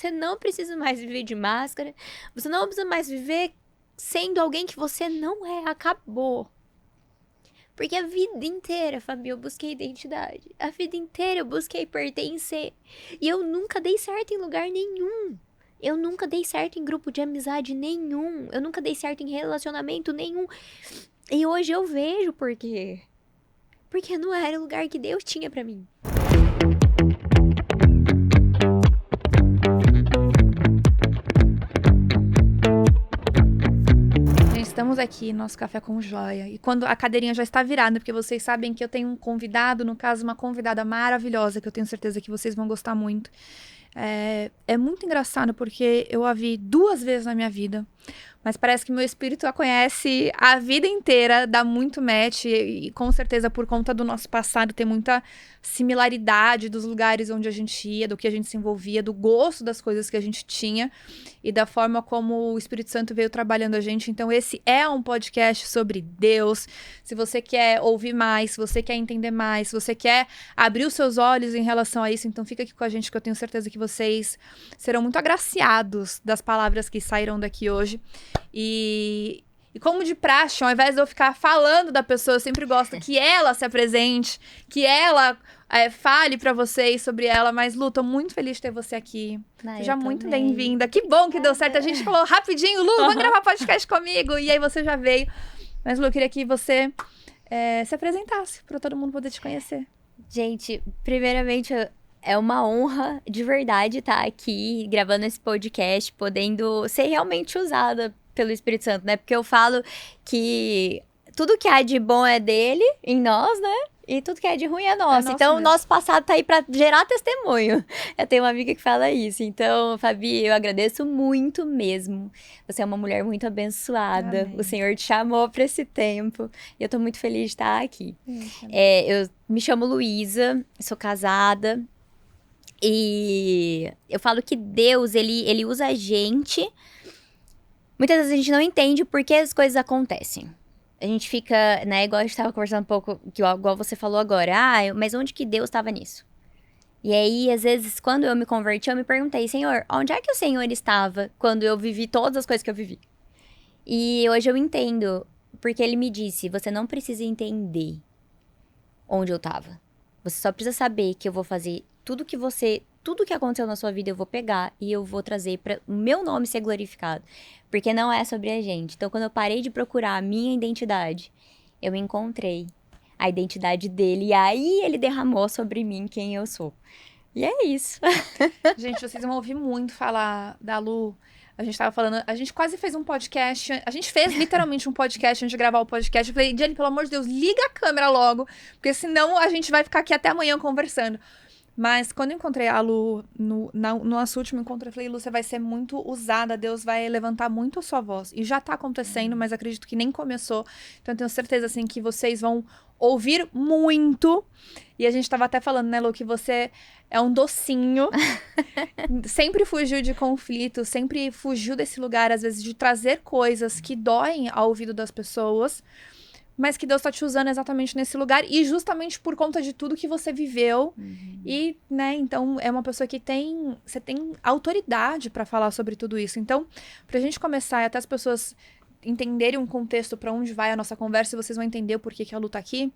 Você não precisa mais viver de máscara. Você não precisa mais viver sendo alguém que você não é. Acabou. Porque a vida inteira, Fabi, eu busquei identidade. A vida inteira eu busquei pertencer. E eu nunca dei certo em lugar nenhum. Eu nunca dei certo em grupo de amizade nenhum. Eu nunca dei certo em relacionamento nenhum. E hoje eu vejo por quê. Porque não era o lugar que Deus tinha pra mim. Estamos aqui, nosso Café com Joia. E quando a cadeirinha já está virada, porque vocês sabem que eu tenho um convidado, no caso, uma convidada maravilhosa, que eu tenho certeza que vocês vão gostar muito. É muito engraçado, porque eu a vi 2 vezes na minha vida, mas parece que meu espírito a conhece a vida inteira, dá muito match, e com certeza por conta do nosso passado tem muita similaridade dos lugares onde a gente ia, do que a gente se envolvia, do gosto das coisas que a gente tinha e da forma como o Espírito Santo veio trabalhando a gente. Então esse é um podcast sobre Deus. Se você quer ouvir mais, se você quer entender mais, se você quer abrir os seus olhos em relação a isso, então fica aqui com a gente, que eu tenho certeza que vocês serão muito agraciados das palavras que saíram daqui hoje. E como de praxe, ao invés de eu ficar falando da pessoa, eu sempre gosto que ela se apresente, que ela fale pra vocês sobre ela. Mas, Lu, tô muito feliz de ter você aqui. Seja muito bem-vinda. Que bom que deu certo. A gente falou rapidinho, Lu, vamos gravar podcast comigo. E aí você já veio. Mas, Lu, eu queria que você se apresentasse pra todo mundo poder te conhecer. Gente, primeiramente, é uma honra de verdade estar aqui gravando esse podcast, podendo ser realmente usada pelo Espírito Santo, né? Porque eu falo que tudo que há de bom é dele, em nós, né? E tudo que é de ruim é nosso. Então, o nosso passado tá aí pra gerar testemunho. Eu tenho uma amiga que fala isso. Então, Fabi, eu agradeço muito mesmo. Você é uma mulher muito abençoada. Amém. O Senhor te chamou pra esse tempo. E eu tô muito feliz de estar aqui. Eu me chamo Luísa, sou casada. E eu falo que Deus, ele usa a gente. Muitas vezes a gente não entende por que as coisas acontecem. A gente fica, né, igual a gente tava conversando um pouco, igual você falou agora. Mas onde que Deus estava nisso? E aí, às vezes, quando eu me converti, eu me perguntei, Senhor, onde é que o Senhor estava quando eu vivi todas as coisas que eu vivi? E hoje eu entendo, porque ele me disse, você não precisa entender onde eu tava. Você só precisa saber que eu vou fazer tudo que aconteceu na sua vida eu vou pegar e eu vou trazer para o meu nome ser glorificado. Porque não é sobre a gente. Então, quando eu parei de procurar a minha identidade, eu encontrei a identidade dele. E aí, ele derramou sobre mim quem eu sou. E é isso. Gente, vocês vão ouvir muito falar da Lu. A gente tava falando, a gente quase fez um podcast, a gente fez literalmente um podcast antes de gravar o podcast. Eu falei, Jenny, pelo amor de Deus, liga a câmera logo, porque senão a gente vai ficar aqui até amanhã conversando. Mas quando eu encontrei a Lu no nosso último encontro, eu falei, Lu, você vai ser muito usada, Deus vai levantar muito a sua voz. E já tá acontecendo, mas acredito que nem começou. Então eu tenho certeza, assim, que vocês vão ouvir muito. E a gente tava até falando, né, Lu, que você é um docinho. Sempre fugiu de conflito, sempre fugiu desse lugar, às vezes, de trazer coisas que doem ao ouvido das pessoas. Mas que Deus tá te usando exatamente nesse lugar. E justamente por conta de tudo que você viveu. E, né, então é uma pessoa que você tem autoridade pra falar sobre tudo isso. Então, pra gente começar e até as pessoas entenderem um contexto pra onde vai a nossa conversa, vocês vão entender o porquê que a Lu tá aqui.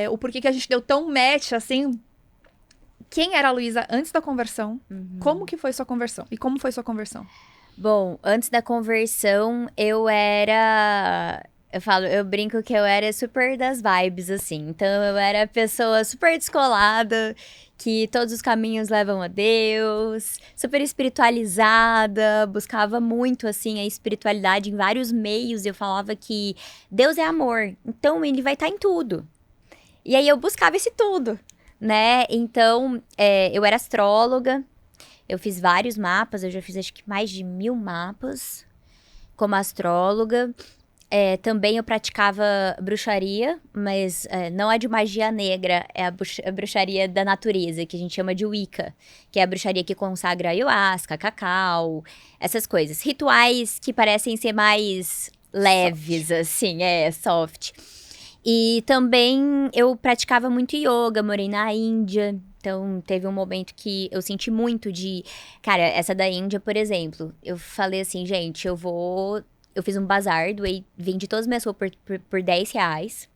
O porquê que a gente deu tão match, assim. Quem era a Luísa antes da conversão? Como que foi sua conversão? E como foi sua conversão? Bom, antes da conversão, eu brinco que eu era super das vibes, assim. Então, eu era a pessoa super descolada, que todos os caminhos levam a Deus, super espiritualizada, buscava muito, assim, a espiritualidade em vários meios. Eu falava que Deus é amor, então ele vai estar em tudo. E aí, eu buscava esse tudo, né? Então, eu era astróloga, eu fiz vários mapas, eu já fiz acho que mais de 1000 mapas como astróloga. Também eu praticava bruxaria, mas não a de magia negra, é a bruxaria da natureza, que a gente chama de Wicca, que é a bruxaria que consagra ayahuasca, cacau, essas coisas. Rituais que parecem ser mais leves, assim, soft. E também eu praticava muito yoga, morei na Índia, Então, teve um momento que eu senti muito de... Cara, essa da Índia, por exemplo. Eu falei assim, gente, eu vou... Eu fiz um bazar, vendi todas as minhas roupas por R$ 10.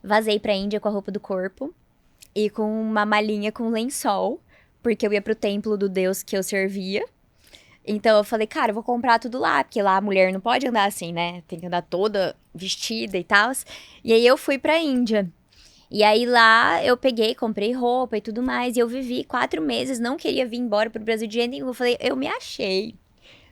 Vazei pra Índia com a roupa do corpo. E com uma malinha com lençol. Porque eu ia pro templo do deus que eu servia. Então, eu falei, cara, eu vou comprar tudo lá. Porque lá a mulher não pode andar assim, né? Tem que andar toda vestida e tal. E aí, eu fui pra Índia. E aí lá eu peguei, comprei roupa e tudo mais. E eu vivi 4 meses, não queria vir embora pro Brasil de jeito nenhum. Eu falei, eu me achei.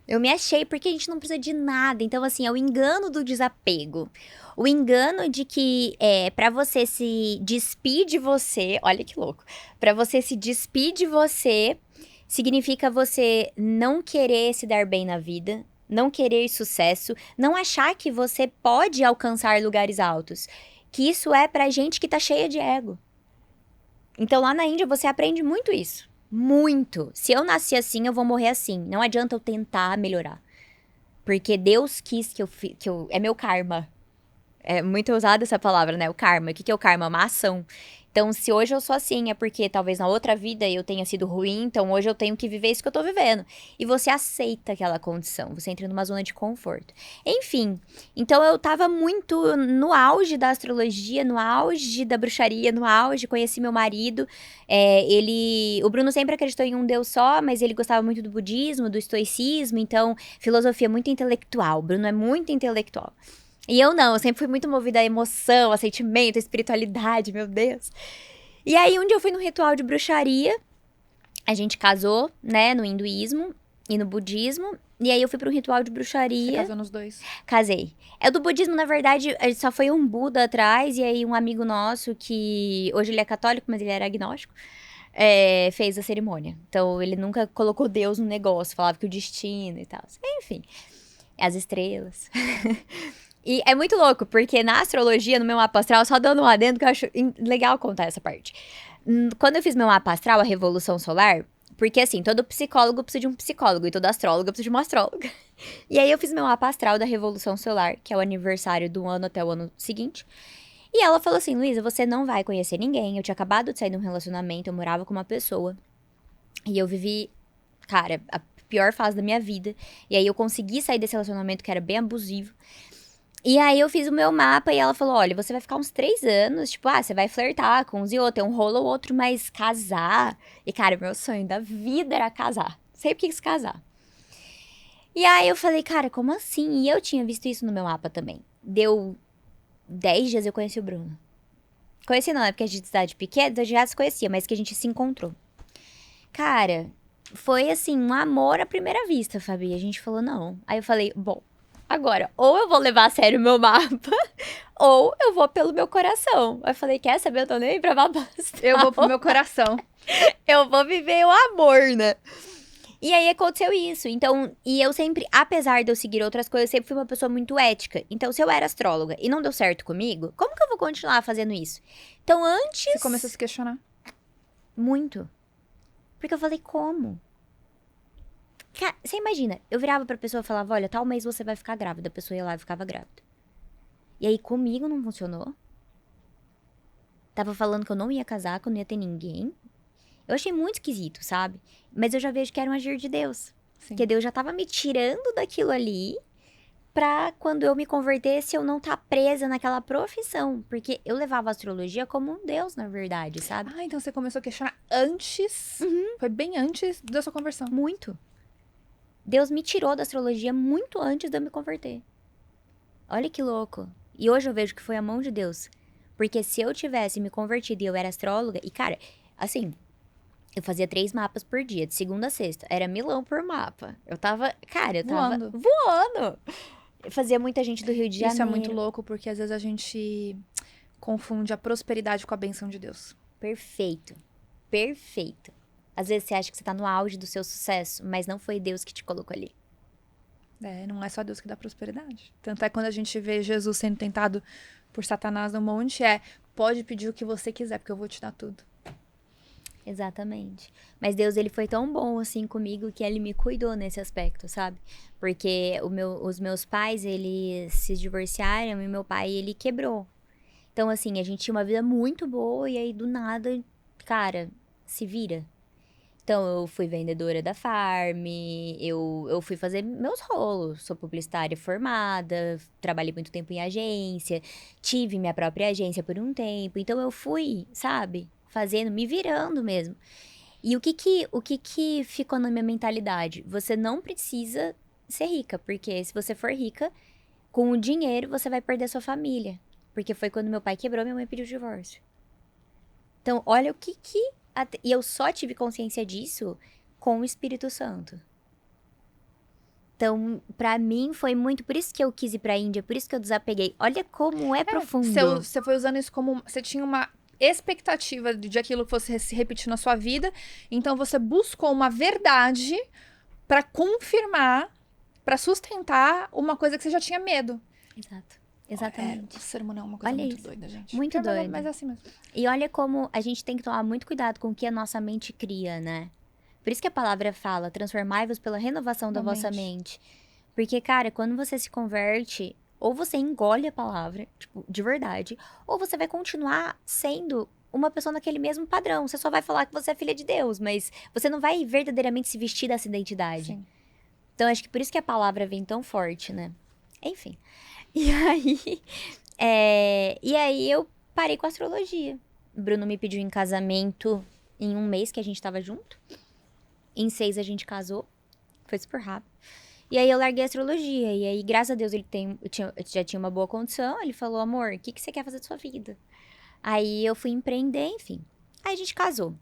Eu me achei porque a gente não precisa de nada. Então, assim, é o engano do desapego. O engano de que para você se despir de você. Olha que louco. Pra você se despir de você, significa você não querer se dar bem na vida. Não querer sucesso. Não achar que você pode alcançar lugares altos. Que isso é pra gente que tá cheia de ego. Então lá na Índia você aprende muito isso. Muito. Se eu nasci assim, eu vou morrer assim. Não adianta eu tentar melhorar. Porque Deus quis que eu. É meu karma. É muito usada essa palavra, né? O karma. O que é o karma? Uma ação. Então, se hoje eu sou assim, é porque talvez na outra vida eu tenha sido ruim, então hoje eu tenho que viver isso que eu tô vivendo. E você aceita aquela condição, você entra numa zona de conforto. Enfim, então eu tava muito no auge da astrologia, no auge da bruxaria, no auge, conheci meu marido. O Bruno sempre acreditou em um Deus só, mas ele gostava muito do budismo, do estoicismo, então filosofia muito intelectual. O Bruno é muito intelectual. E eu não, eu sempre fui muito movida a emoção, a sentimento, a espiritualidade, meu Deus. E aí, um dia eu fui num ritual de bruxaria, a gente casou, né, no hinduísmo e no budismo. E aí eu fui pra um ritual de bruxaria. Você casou nos dois? Casei. Do budismo, na verdade, só foi um Buda atrás, e aí um amigo nosso, que hoje ele é católico, mas ele era agnóstico, fez a cerimônia. Então, ele nunca colocou Deus no negócio, falava que o destino e tal. Enfim, as estrelas... E é muito louco, porque na astrologia, no meu mapa astral, só dando um adendo que eu acho legal contar essa parte. Quando eu fiz meu mapa astral, a Revolução Solar, porque assim, todo psicólogo precisa de um psicólogo e toda astróloga precisa de uma astróloga. E aí eu fiz meu mapa astral da Revolução Solar, que é o aniversário do ano até o ano seguinte. E ela falou assim, Luísa, você não vai conhecer ninguém. Eu tinha acabado de sair de um relacionamento, eu morava com uma pessoa. E eu vivi, cara, a pior fase da minha vida. E aí eu consegui sair desse relacionamento que era bem abusivo. E aí eu fiz o meu mapa e ela falou, olha, você vai ficar uns 3 anos, tipo, você vai flertar com uns e outros, um rolo ou outro, mas casar... E, cara, meu sonho da vida era casar. Sempre quis casar. E aí eu falei, cara, como assim? E eu tinha visto isso no meu mapa também. Deu 10 dias eu conheci o Bruno. Conheci não, é porque a gente é de cidade pequena, então a gente já se conhecia, mas que a gente se encontrou. Cara, foi assim, um amor à primeira vista, Fabi. A gente falou, não. Aí eu falei, bom... Agora, ou eu vou levar a sério o meu mapa, ou eu vou pelo meu coração. Aí eu falei, quer saber? Eu tô nem aí pra mapa astral. Eu vou pro meu coração. Eu vou viver o amor, né? E aí aconteceu isso. Então, e eu sempre, apesar de eu seguir outras coisas, eu sempre fui uma pessoa muito ética. Então, se eu era astróloga e não deu certo comigo, como que eu vou continuar fazendo isso? Então, antes... Você começou a se questionar? Muito. Porque eu falei, como? Você imagina, eu virava pra pessoa e falava, olha, tal mês você vai ficar grávida. A pessoa ia lá e ficava grávida. E aí comigo não funcionou. Tava falando que eu não ia casar, que eu não ia ter ninguém. Eu achei muito esquisito, sabe? Mas eu já vejo que era um agir de Deus. Sim. Porque Deus já tava me tirando daquilo ali pra quando eu me convertesse eu não tá presa naquela profissão. Porque eu levava a astrologia como um Deus, na verdade, sabe? Ah, então você começou a questionar antes. Foi bem antes da sua conversão. Muito. Deus me tirou da astrologia muito antes de eu me converter. Olha que louco. E hoje eu vejo que foi a mão de Deus. Porque se eu tivesse me convertido e eu era astróloga... E, cara, assim... Eu fazia 3 mapas por dia, de segunda a sexta. Era milão por mapa. Eu tava... Cara, eu tava... Voando! Eu fazia muita gente do Rio de Janeiro. Isso é muito louco, porque às vezes a gente confunde a prosperidade com a bênção de Deus. Perfeito. Perfeito. Às vezes você acha que você tá no auge do seu sucesso, mas não foi Deus que te colocou ali. Não é só Deus que dá prosperidade. Tanto é quando a gente vê Jesus sendo tentado por Satanás no monte, pode pedir o que você quiser, porque eu vou te dar tudo. Exatamente. Mas Deus, ele foi tão bom assim comigo que ele me cuidou nesse aspecto, sabe? Porque os meus pais, eles se divorciaram e meu pai, ele quebrou. Então, assim, a gente tinha uma vida muito boa e aí do nada, cara, se vira. Então, eu fui vendedora da Farm, eu fui fazer meus rolos. Sou publicitária formada, trabalhei muito tempo em agência, tive minha própria agência por um tempo. Então, eu fui, sabe, fazendo, me virando mesmo. E o que que ficou na minha mentalidade? Você não precisa ser rica, porque se você for rica, com o dinheiro você vai perder sua família. Porque foi quando meu pai quebrou, minha mãe pediu o divórcio. Então, olha o que. E eu só tive consciência disso com o Espírito Santo. Então, pra mim, foi muito. Por isso que eu quis ir pra Índia, por isso que eu desapeguei. Olha como é profundo. Você foi usando isso como. Você tinha uma expectativa de aquilo que fosse se repetir na sua vida. Então, você buscou uma verdade pra confirmar, pra sustentar uma coisa que você já tinha medo. Exato. Exatamente. O ser humano é uma coisa Olha muito isso. doida, gente. Muito doida. Mas é assim mesmo. E olha como a gente tem que tomar muito cuidado com o que a nossa mente cria, né? Por isso que a palavra fala, transformai-vos pela renovação da vossa mente. Porque, cara, quando você se converte, ou você engole a palavra, tipo, de verdade, ou você vai continuar sendo uma pessoa naquele mesmo padrão. Você só vai falar que você é filha de Deus, mas você não vai verdadeiramente se vestir dessa identidade. Sim. Então, acho que por isso que a palavra vem tão forte, né? Enfim. E aí eu parei com a astrologia. O Bruno me pediu em casamento em um mês que a gente tava junto. Em 6 a gente casou. Foi super rápido. E aí eu larguei a astrologia. E aí, graças a Deus, já tinha uma boa condição. Ele falou, amor, o que você quer fazer da sua vida? Aí eu fui empreender, enfim. Aí a gente casou.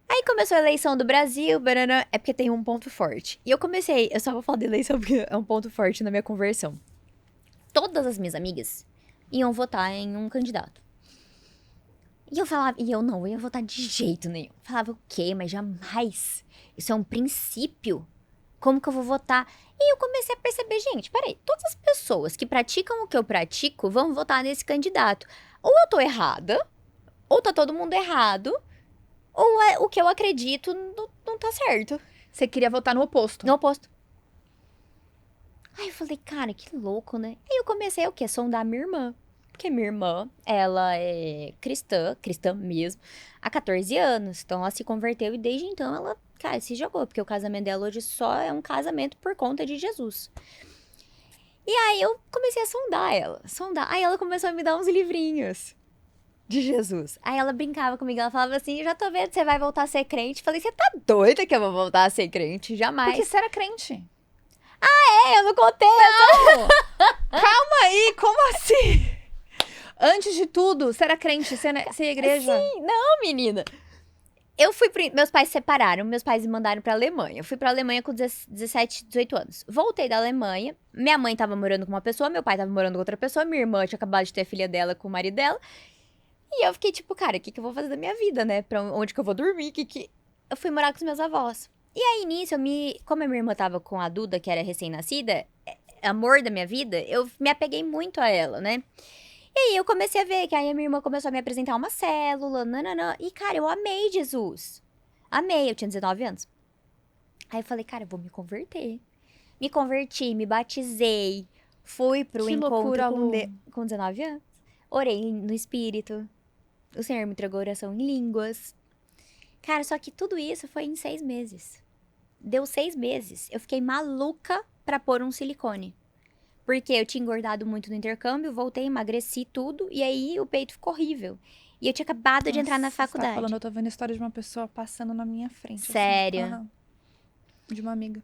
Aí começou a eleição do Brasil, barana, é porque tem um ponto forte. E eu só vou falar da eleição porque é um ponto forte na minha conversão. Todas as minhas amigas iam votar em um candidato. E eu falava, eu ia votar de jeito nenhum. Falava, o quê? Mas jamais. Isso é um princípio. Como que eu vou votar? E eu comecei a perceber, gente, peraí, todas as pessoas que praticam o que eu pratico vão votar nesse candidato. Ou eu tô errada, ou tá todo mundo errado, ou o que eu acredito não tá certo. Você queria votar no oposto. No oposto. Aí eu falei, cara, que louco, né? Aí eu comecei o quê? Sondar minha irmã. Porque minha irmã, ela é cristã mesmo, há 14 anos. Então ela se converteu e desde então ela, cara, se jogou. Porque o casamento dela hoje só é um casamento por conta de Jesus. E aí eu comecei a sondar ela. Aí ela começou a me dar uns livrinhos de Jesus. Aí ela brincava comigo, ela falava assim, já tô vendo que você vai voltar a ser crente. Falei, você tá doida que eu vou voltar a ser crente? Jamais. Porque você era crente. Eu não contei. Não! Calma aí, como assim? Antes de tudo, você era crente, você ia à igreja? Sim, não, menina. Meus pais se separaram, meus pais me mandaram pra Alemanha. Eu fui pra Alemanha com 17, 18 anos. Voltei da Alemanha, minha mãe tava morando com uma pessoa, meu pai tava morando com outra pessoa, minha irmã tinha acabado de ter a filha dela com o marido dela. E eu fiquei tipo, cara, o que eu vou fazer da minha vida, né? Pra onde que eu vou dormir? Eu fui morar com os meus avós. E aí, nisso, como a minha irmã tava com a Duda, que era recém-nascida, amor da minha vida, eu me apeguei muito a ela, né? E aí eu comecei a ver que aí a minha irmã começou a me apresentar uma célula, nananã. E, cara, eu amei Jesus. Amei, eu tinha 19 anos. Aí eu falei, cara, eu vou me converter. Me converti, me batizei. Fui pro Que encontro loucura, Lu. com 19 anos. Orei no Espírito. O Senhor me entregou oração em línguas. Cara, só que tudo isso foi em 6 meses. Deu 6 meses. Eu fiquei maluca pra pôr um silicone. Porque eu tinha engordado muito no intercâmbio, voltei, emagreci tudo, e aí o peito ficou horrível. E eu tinha acabado de entrar na faculdade. Você tá falando, eu tô vendo a história de uma pessoa passando na minha frente. Sério? Assim. Aham. De uma amiga.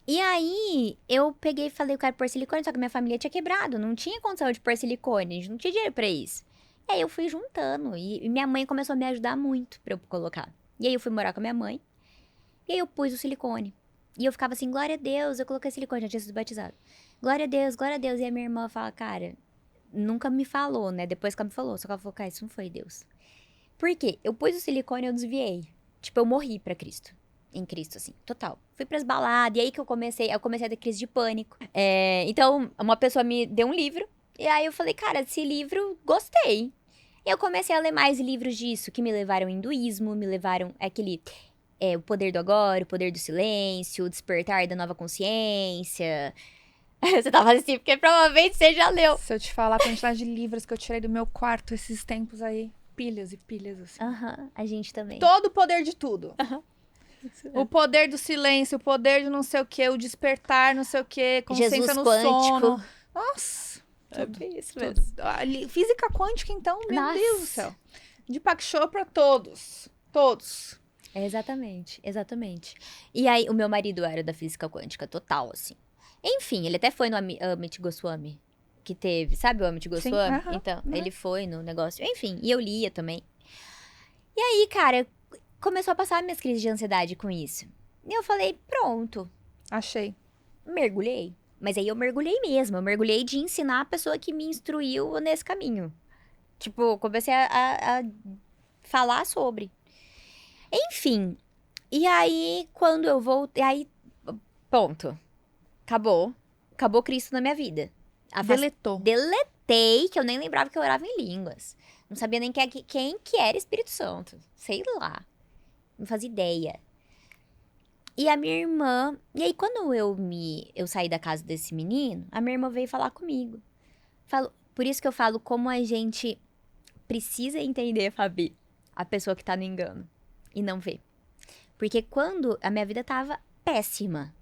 E aí, eu peguei e falei, eu quero pôr silicone, só que minha família tinha quebrado, não tinha condição de pôr silicone, a gente não tinha dinheiro pra isso. E aí eu fui juntando, e minha mãe começou a me ajudar muito pra eu colocar. E aí eu fui morar com a minha mãe, e aí eu pus o silicone. E eu ficava assim, glória a Deus, eu coloquei silicone, já tinha sido batizado. Glória a Deus, glória a Deus. E a minha irmã fala, cara, nunca me falou, né? Depois que ela me falou, só que ela falou, cara, isso não foi Deus. Por quê? Eu pus o silicone e eu desviei. Tipo, eu morri pra Cristo. Em Cristo, assim, total. Fui pras baladas, e aí que eu comecei a ter crise de pânico. Então, uma pessoa me deu um livro, e aí eu falei, cara, esse livro, gostei. E eu comecei a ler mais livros disso, que me levaram ao hinduísmo, me levaram àquele... O Poder do Agora, O Poder do Silêncio, O Despertar da Nova Consciência. Você tá fazendo assim, porque provavelmente você já leu. Se eu te falar a quantidade de livros que eu tirei do meu quarto esses tempos aí. pilhas e pilhas, assim. Aham, a gente também. Todo o poder de tudo. O poder do silêncio, o poder de não sei o que, o despertar, não sei o que, consciência Jesus no quântico. sono. Nossa, É bem isso tudo. mesmo. Física quântica, então, meu Nossa. Deus do céu. Deepak Chopra, todos. Todos. Exatamente, exatamente. E aí, o meu marido era da física quântica total, assim. Enfim, ele até foi no Amit Goswami, que teve, sabe o Amit Goswami? aham, Então, uhum. ele foi no negócio. Enfim, e eu lia também. E aí, cara, começou a passar minhas crises de ansiedade com isso. E eu falei, pronto, Achei. mergulhei. Mas aí eu mergulhei mesmo, eu mergulhei de ensinar a pessoa que me instruiu nesse caminho. Tipo, comecei a falar sobre. Enfim, e aí, quando eu voltei, aí, ponto. Acabou. Acabou Cristo na minha vida. Deletou. Deletei, que eu nem lembrava que eu orava em línguas. Não sabia nem quem que era Espírito Santo. Sei lá. Não fazia ideia. E a minha irmã... E aí, quando eu saí da casa desse menino, a minha irmã veio falar comigo. Por isso que eu falo como a gente precisa entender, Fabi, a pessoa que tá no engano. E não vê. Porque quando a minha vida tava péssima.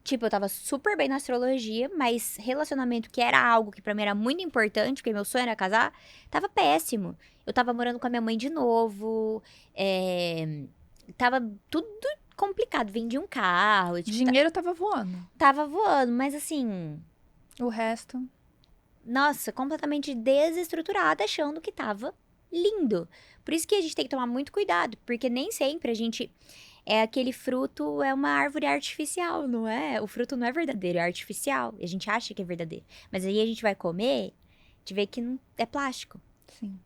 Tipo, eu tava super bem na astrologia, mas relacionamento que era algo que pra mim era muito importante, porque meu sonho era casar, tava péssimo. Eu tava morando com a minha mãe de novo, tava tudo complicado. Vendi um carro, tipo, Dinheiro tava voando. tava voando, mas assim, O resto. nossa, completamente desestruturada, achando que tava lindo. Por isso que a gente tem que tomar muito cuidado, porque nem sempre a gente... aquele fruto é uma árvore artificial, não é? O fruto não é verdadeiro, é artificial. E a gente acha que é verdadeiro. Mas aí a gente vai comer, a gente vê que não é plástico. Sim.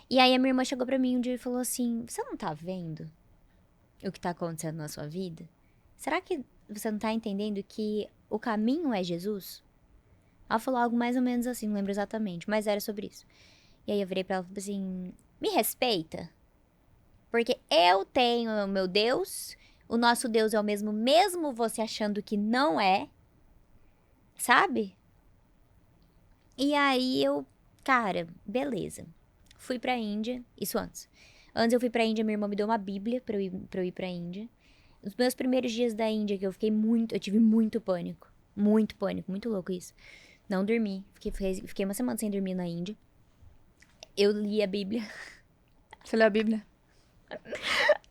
E aí a minha irmã chegou pra mim um dia e falou assim, você não tá vendo o que tá acontecendo na sua vida? Será que você não tá entendendo que o caminho é Jesus? Ela falou algo mais ou menos assim, não lembro exatamente, mas era sobre isso. E aí eu virei pra ela e falei assim, me respeita? Porque eu tenho o meu Deus, o nosso Deus é o mesmo, mesmo você achando que não é, sabe? E aí eu, cara, beleza. Fui pra Índia, isso antes. Antes eu fui pra Índia, minha irmã me deu uma bíblia pra eu ir pra Índia. Os meus primeiros dias da Índia, que eu tive muito pânico. Muito louco isso. Não dormi, fiquei uma semana sem dormir na Índia. Eu li a Bíblia. Você lê a Bíblia?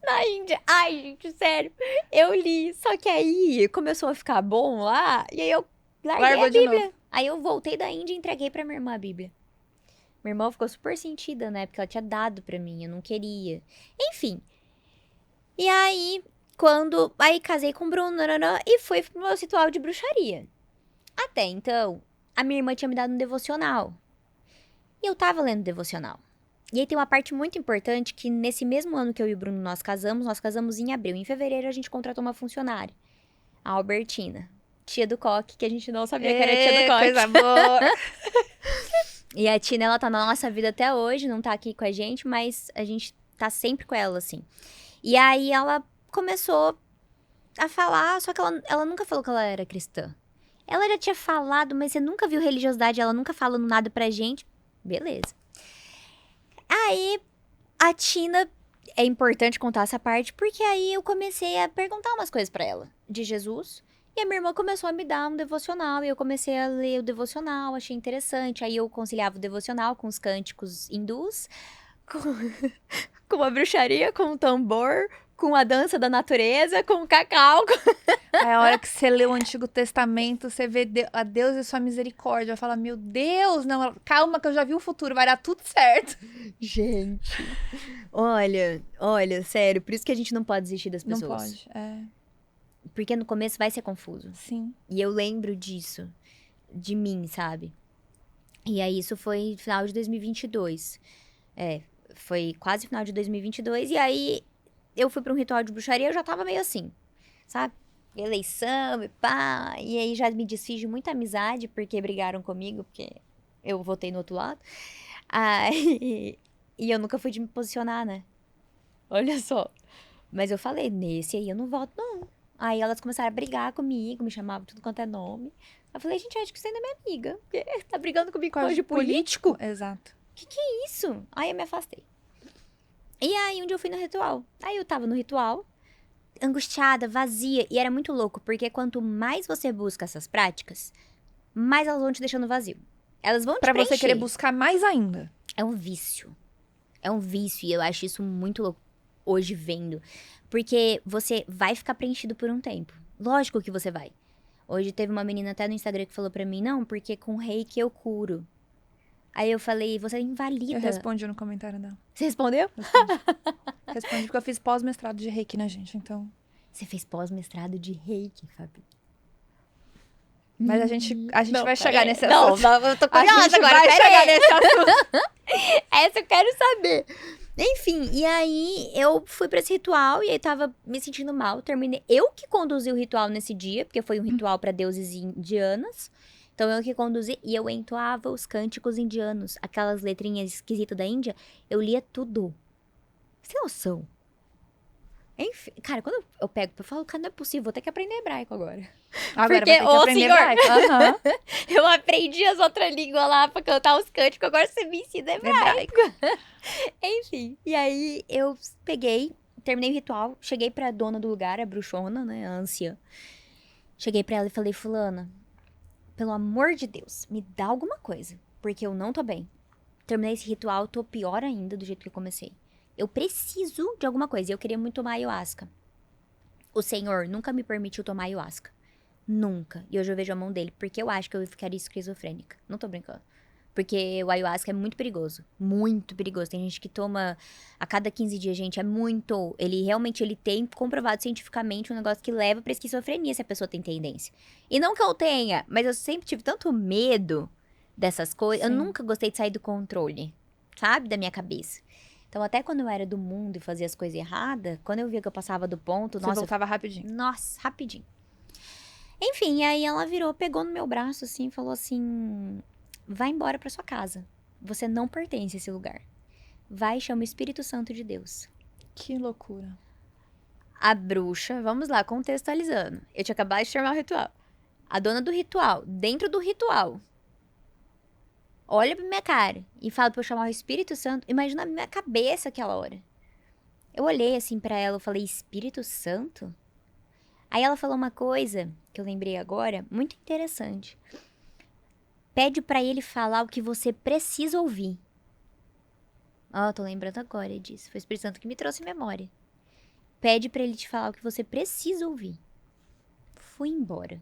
Na Índia. Ai, gente, sério. Eu li. Só que aí começou a ficar bom lá. E aí eu larguei Largou a de Bíblia. novo. Aí eu voltei da Índia e entreguei pra minha irmã a Bíblia. Minha irmã ficou super sentida, né? Porque ela tinha dado pra mim. Eu não queria. Enfim. E aí, aí casei com o Bruno nananã, e fui pro meu ritual de bruxaria. Até então, a minha irmã tinha me dado um devocional. E eu tava lendo devocional. E aí tem uma parte muito importante que nesse mesmo ano que eu e o Bruno nós casamos em abril. Em fevereiro a gente contratou uma funcionária, a Albertina, tia do Coque, que a gente não sabia que era tia do Coque. Coisa boa. E a Tina, ela tá na nossa vida até hoje, não tá aqui com a gente, mas a gente tá sempre com ela, assim. E aí ela começou a falar, só que ela nunca falou que ela era cristã. Ela já tinha falado, mas você nunca viu religiosidade, ela nunca falando nada pra gente. Beleza. Aí, a Tina, é importante contar essa parte, porque aí eu comecei a perguntar umas coisas pra ela, de Jesus. E a minha irmã começou a me dar um devocional, e eu comecei a ler o devocional, achei interessante. Aí eu conciliava o devocional com os cânticos hindus, com a bruxaria, com o tambor, com a dança da natureza, com o cacau. Aí a hora que você lê o Antigo Testamento, você vê a Deus e sua misericórdia. Fala, meu Deus, não, calma que eu já vi o futuro, vai dar tudo certo. Gente, olha, sério, por isso que a gente não pode desistir das pessoas. Não pode, Porque no começo vai ser confuso. Sim. E eu lembro disso, de mim, sabe? E aí isso foi no final de 2022. Foi quase final de 2022. E aí eu fui pra um ritual de bruxaria, eu já tava meio assim, sabe? Eleição e pá. E aí já me desfiz de muita amizade, porque brigaram comigo, porque eu votei no outro lado. E eu nunca fui de me posicionar, né? Olha só. Mas eu falei, nesse aí eu não voto, não. Aí elas começaram a brigar comigo, me chamavam tudo quanto é nome. Eu falei, gente, acho que você ainda é minha amiga. Porque tá brigando comigo por causa de político? Exato. Que é isso? Aí eu me afastei. E aí, um dia eu fui no ritual. Aí eu tava no ritual, angustiada, vazia. E era muito louco, porque quanto mais você busca essas práticas, mais elas vão te deixando vazio. Elas vão te Pra você querer preencher. buscar mais ainda. É um vício. É um vício. E eu acho isso muito louco hoje vendo. Porque você vai ficar preenchido por um tempo. Lógico que você vai. Hoje teve uma menina até no Instagram que falou pra mim, não, porque com reiki eu curo. Aí eu falei, você Eu invalida. respondi no comentário dela. Você respondeu? Respondi porque eu fiz pós-mestrado de reiki, né, gente? Então. Você fez pós-mestrado de reiki, Fabi. Mas a gente vai chegar peraí. nesse Não, assunto. eu tô A curiosa gente agora, vai peraí. chegar nesse assunto. Essa eu quero saber. Enfim, e aí eu fui pra esse ritual e aí tava me sentindo mal. Terminei. Eu que conduzi o ritual nesse dia, porque foi um ritual pra deuses indianos. Então eu que conduzi e eu entoava os cânticos indianos, aquelas letrinhas esquisitas da Índia. Eu lia tudo. Você tem noção? Enfim, cara, quando eu pego, eu falo, cara, não é possível, vou ter que aprender hebraico agora. Agora Porque, vai ter que ô, aprender senhor, hebraico. Aham. eu aprendi as outras línguas lá pra cantar os cânticos, agora você me ensina hebraico. Enfim, e aí eu peguei, terminei o ritual, cheguei pra dona do lugar, a bruxona, né, a anciã. Cheguei pra ela e falei, fulana, pelo amor de Deus, me dá alguma coisa, porque eu não tô bem. Terminei esse ritual, tô pior ainda do jeito que eu comecei. Eu preciso de alguma coisa, e eu queria muito tomar ayahuasca. O senhor nunca me permitiu tomar ayahuasca. Nunca. E hoje eu vejo a mão dele, porque eu acho que eu ficaria esquizofrênica. Não tô brincando. Porque o ayahuasca é muito perigoso. Muito perigoso. Tem gente que toma a cada 15 dias, gente. É muito. Ele realmente ele tem comprovado cientificamente um negócio que leva pra esquizofrenia se a pessoa tem tendência. E não que eu tenha, mas eu sempre tive tanto medo dessas coisas. Eu Sim. nunca gostei de sair do controle, sabe? Da minha cabeça. Então, até quando eu era do mundo e fazia as coisas erradas, quando eu via que eu passava do ponto, Você nossa, voltava rapidinho. nossa, rapidinho. Enfim, aí ela virou, pegou no meu braço assim, e falou assim: vai embora pra sua casa. Você não pertence a esse lugar. Vai e chama o Espírito Santo de Deus. Que loucura. A bruxa, vamos lá, contextualizando. Eu tinha acabado de terminar o ritual. A dona do ritual, dentro do ritual, olha pra minha cara e fala pra eu chamar o Espírito Santo. Imagina a minha cabeça aquela hora. Eu olhei assim pra ela, eu falei: Espírito Santo? Aí ela falou uma coisa que eu lembrei agora, muito interessante. Pede pra ele falar o que você precisa ouvir. Ó, tô lembrando agora disso. Foi o Espírito Santo que me trouxe memória. Pede pra ele te falar o que você precisa ouvir. Fui embora.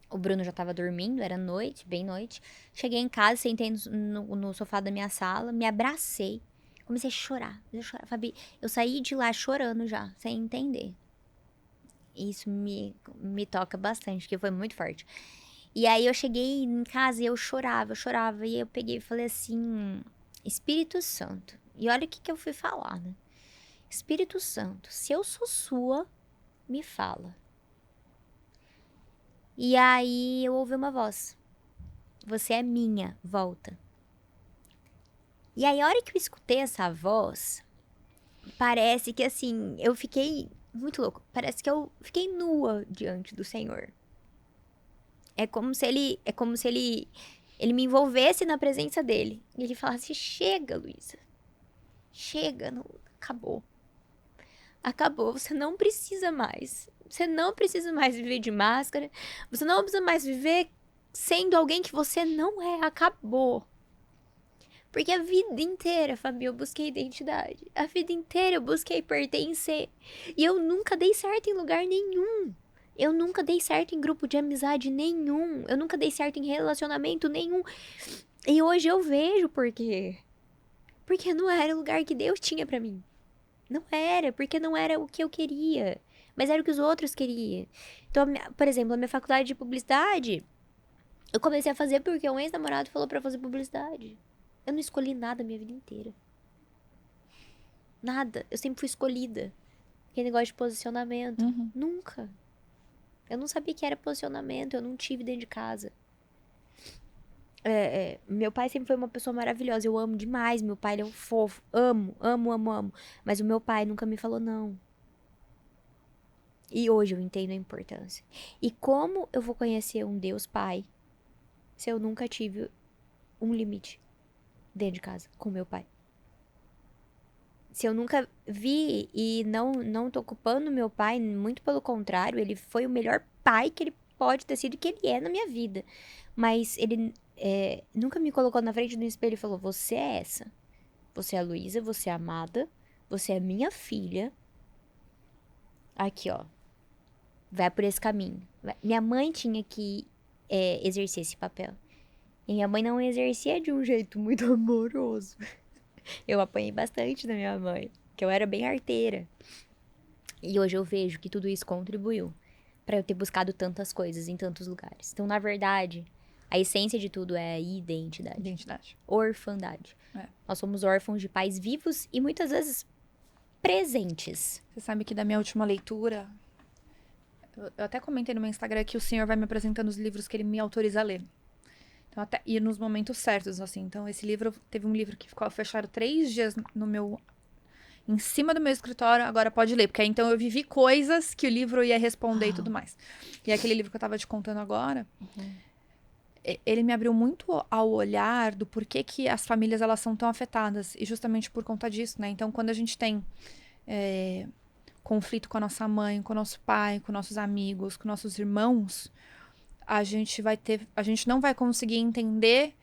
O Bruno já tava dormindo, era noite, bem noite. Cheguei em casa, sentei no sofá da minha sala, me abracei. Comecei a chorar. Fabi, eu saí de lá chorando já, sem entender. Isso me toca bastante, porque foi muito forte. E aí eu cheguei em casa e eu chorava. E eu peguei e falei assim: Espírito Santo. E olha o que eu fui falar, né? Espírito Santo, se eu sou sua, me fala. E aí eu ouvi uma voz: você é minha, volta. E aí a hora que eu escutei essa voz, parece que assim, eu fiquei muito louco. Parece que eu fiquei nua diante do Senhor. É como se ele me envolvesse na presença dele. E ele falasse: chega, Luísa. Chega, não, acabou. Acabou, você não precisa mais. Você não precisa mais viver de máscara. Você não precisa mais viver sendo alguém que você não é. Acabou. Porque a vida inteira, Fabi, eu busquei identidade. A vida inteira eu busquei pertencer. E eu nunca dei certo em lugar nenhum. Eu nunca dei certo em grupo de amizade nenhum. Eu nunca dei certo em relacionamento nenhum. E hoje eu vejo por quê. Porque não era o lugar que Deus tinha pra mim. Não era, porque não era o que eu queria. Mas era o que os outros queriam. Então, por exemplo, a minha faculdade de publicidade, eu comecei a fazer porque um ex-namorado falou pra eu fazer publicidade. Eu não escolhi nada a minha vida inteira. Nada. Eu sempre fui escolhida. Aquele negócio de posicionamento. Uhum. Nunca. Eu não sabia que era posicionamento. Eu não tive dentro de casa. Meu pai sempre foi uma pessoa maravilhosa. Eu amo demais meu pai. Ele é um fofo. Amo, amo, amo, amo. Mas o meu pai nunca me falou não. E hoje eu entendo a importância. E como eu vou conhecer um Deus Pai se eu nunca tive um limite dentro de casa com meu pai? se eu nunca vi e não tô culpando meu pai, muito pelo contrário, ele foi o melhor pai que ele pode ter sido, que ele é na minha vida. Mas ele nunca me colocou na frente do espelho e falou: você é essa. Você é a Luísa, você é a amada, você é minha filha. Aqui, ó. Vai por esse caminho. Minha mãe tinha que exercer esse papel. E minha mãe não exercia de um jeito muito amoroso. Eu apanhei bastante da minha mãe, que eu era bem arteira. E hoje eu vejo que tudo isso contribuiu pra eu ter buscado tantas coisas em tantos lugares. Então, na verdade, a essência de tudo é a identidade. Identidade. Orfandade. Nós somos órfãos de pais vivos e muitas vezes presentes. Você sabe que da minha última leitura, eu até comentei no meu Instagram que o Senhor vai me apresentando os livros que ele me autoriza a ler. Então, até ir nos momentos certos, assim. Então, esse livro, teve um livro que ficou fechado 3 dias em cima do meu escritório, agora pode ler. Porque aí, então, eu vivi coisas que o livro ia responder e tudo mais. E aquele livro que eu tava te contando agora, ele me abriu muito ao olhar do porquê que as famílias, elas são tão afetadas. E justamente por conta disso, né? Então, quando a gente tem conflito com a nossa mãe, com o nosso pai, com nossos amigos, com nossos irmãos, a gente não vai conseguir entender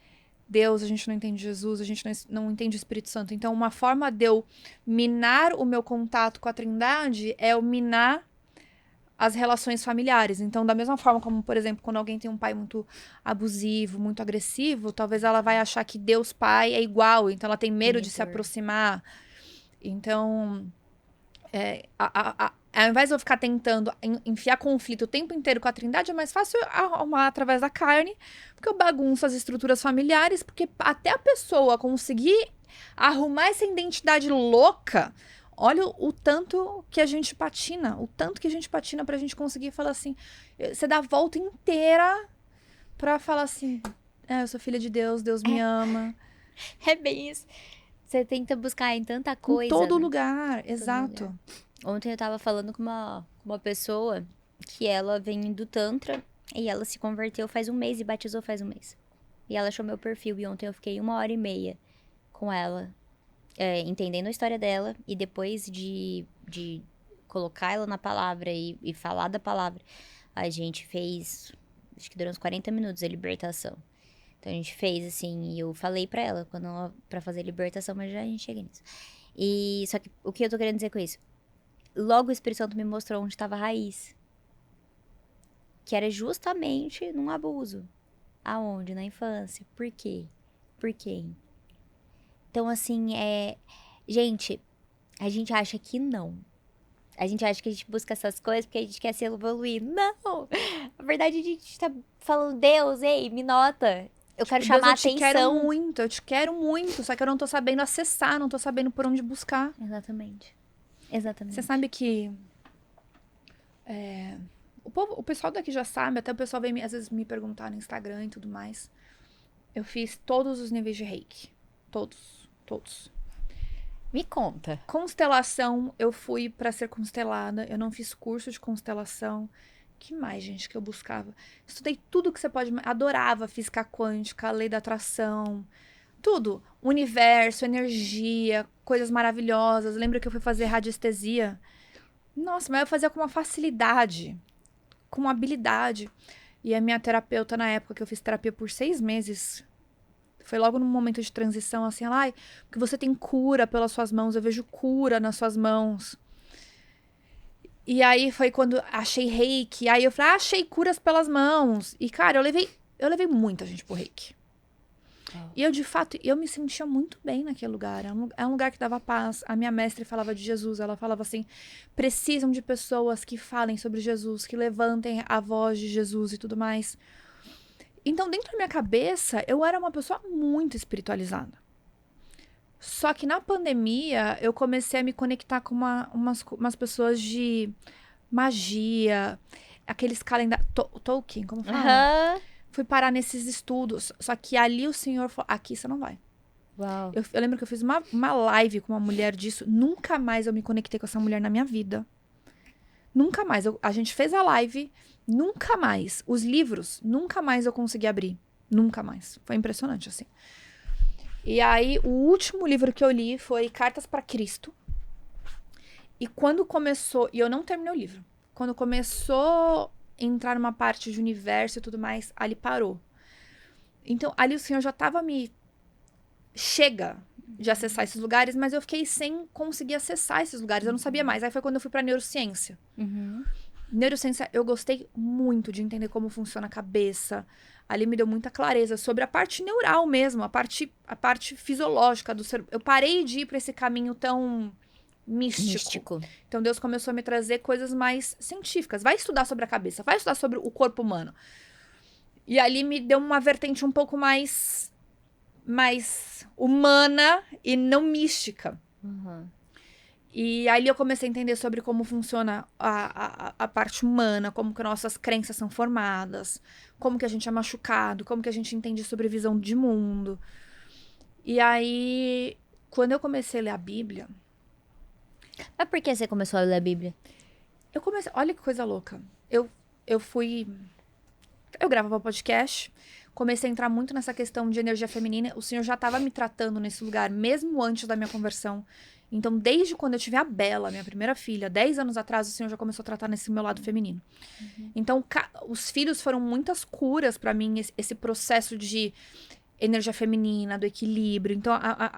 Deus, a gente não entende Jesus, a gente não entende o Espírito Santo. Então, uma forma de eu minar o meu contato com a Trindade é eu minar as relações familiares. Então, da mesma forma como, por exemplo, quando alguém tem um pai muito abusivo, muito agressivo, talvez ela vai achar que Deus Pai é igual, então ela tem medo de se aproximar. Então, ao invés de eu ficar tentando enfiar conflito o tempo inteiro com a Trindade, é mais fácil arrumar através da carne, porque eu bagunço as estruturas familiares, porque até a pessoa conseguir arrumar essa identidade louca, olha o tanto que a gente patina, pra gente conseguir falar assim, você dá a volta inteira pra falar assim, eu sou filha de Deus, Deus me ama. É bem isso. Você tenta buscar em tanta coisa. Em todo né? lugar, exato. Lugar. Ontem eu tava falando com uma pessoa que ela vem do Tantra e ela se converteu faz um mês e batizou faz um mês. E ela achou meu perfil e ontem eu fiquei 1h30 com ela, entendendo a história dela e depois de colocar ela na palavra e falar da palavra, a gente fez, acho que durou uns 40 minutos a libertação. Então a gente fez assim, e eu falei pra ela pra fazer a libertação, mas já a gente chega nisso. E só que o que eu tô querendo dizer com isso? Logo o Espírito Santo me mostrou onde estava a raiz. Que era justamente num abuso. Aonde? Na infância. Por quê? Por quem? Então, assim, gente, a gente acha que não. A gente acha que a gente busca essas coisas porque a gente quer se evoluir. Não! Na verdade, a gente tá falando, Deus, ei, me nota. Eu quero chamar a atenção. Eu te quero muito, só que eu não tô sabendo acessar, não tô sabendo por onde buscar. Exatamente. Você sabe que o pessoal daqui já sabe, até o pessoal vem às vezes me perguntar no Instagram e tudo mais. Eu fiz todos os níveis de Reiki. Todos. Me conta. Constelação, eu fui pra ser constelada. Eu não fiz curso de constelação. Que mais, gente, que eu buscava? Estudei tudo que você pode... Adorava física quântica, lei da atração... Tudo. Universo, energia, coisas maravilhosas. Lembra que eu fui fazer radiestesia? Nossa, mas eu fazia com uma facilidade, com uma habilidade. E a minha terapeuta, na época que eu fiz terapia por 6 meses, foi logo num momento de transição, assim, ela, porque você tem cura pelas suas mãos, eu vejo cura nas suas mãos. E aí foi quando achei Reiki, aí eu falei, achei curas pelas mãos. E, cara, eu levei muita gente pro Reiki. E eu, de fato, eu me sentia muito bem naquele lugar. É um lugar que dava paz. A minha mestre falava de Jesus. Ela falava assim, precisam de pessoas que falem sobre Jesus, que levantem a voz de Jesus e tudo mais. Então, dentro da minha cabeça, eu era uma pessoa muito espiritualizada. Só que na pandemia, eu comecei a me conectar com umas pessoas de magia, aqueles calendários... Tolkien, como fala? Fui parar nesses estudos. Só que ali o Senhor falou, aqui você não vai. Uau. Eu lembro que eu fiz uma live com uma mulher disso. Nunca mais eu me conectei com essa mulher na minha vida. Nunca mais. A gente fez a live, nunca mais. Os livros, nunca mais eu consegui abrir. Nunca mais. Foi impressionante, assim. E aí, o último livro que eu li foi Cartas para Cristo. E quando começou... E eu não terminei o livro. Quando começou a entrar numa parte de universo e tudo mais, ali parou. Então, ali o Senhor já tava chega de acessar esses lugares, mas eu fiquei sem conseguir acessar esses lugares. Eu não sabia mais. Aí foi quando eu fui pra neurociência. Neurociência, eu gostei muito de entender como funciona a cabeça. Ali me deu muita clareza sobre a parte neural mesmo, a parte fisiológica do ser. Eu parei de ir pra esse caminho tão místico. Então Deus começou a me trazer coisas mais científicas. Vai estudar sobre a cabeça, vai estudar sobre o corpo humano. E ali me deu uma vertente um pouco mais humana e não mística. E aí eu comecei a entender sobre como funciona a parte humana, como que nossas crenças são formadas, como que a gente é machucado, como que a gente entende sobre visão de mundo. E aí, quando eu comecei a ler a Bíblia... Mas por que você começou a ler a Bíblia? Eu comecei... Olha que coisa louca. Eu gravava podcast, comecei a entrar muito nessa questão de energia feminina. O Senhor já estava me tratando nesse lugar, mesmo antes da minha conversão. Então, desde quando eu tive a Bela, minha primeira filha, 10 anos atrás, o Senhor já começou a tratar nesse meu lado feminino. Então, os filhos foram muitas curas para mim, esse processo de energia feminina, do equilíbrio. Então,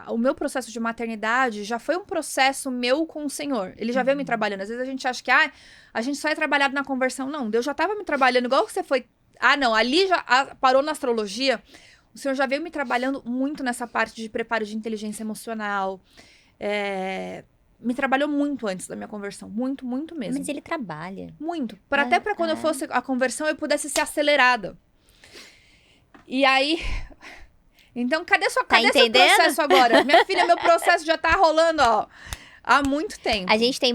o meu processo de maternidade já foi um processo meu com o Senhor. Ele já veio me trabalhando. Às vezes a gente acha que a gente só é trabalhado na conversão. Não, Deus já estava me trabalhando, igual que você foi... não, ali já parou na astrologia. O Senhor já veio me trabalhando muito nessa parte de preparo de inteligência emocional. Me trabalhou muito antes da minha conversão. Muito, muito mesmo. Mas ele trabalha. Muito. Até para quando eu fosse a conversão, eu pudesse ser acelerada. E aí... Então, cadê seu processo agora? Minha filha, meu processo já tá rolando, ó, há muito tempo. A gente tem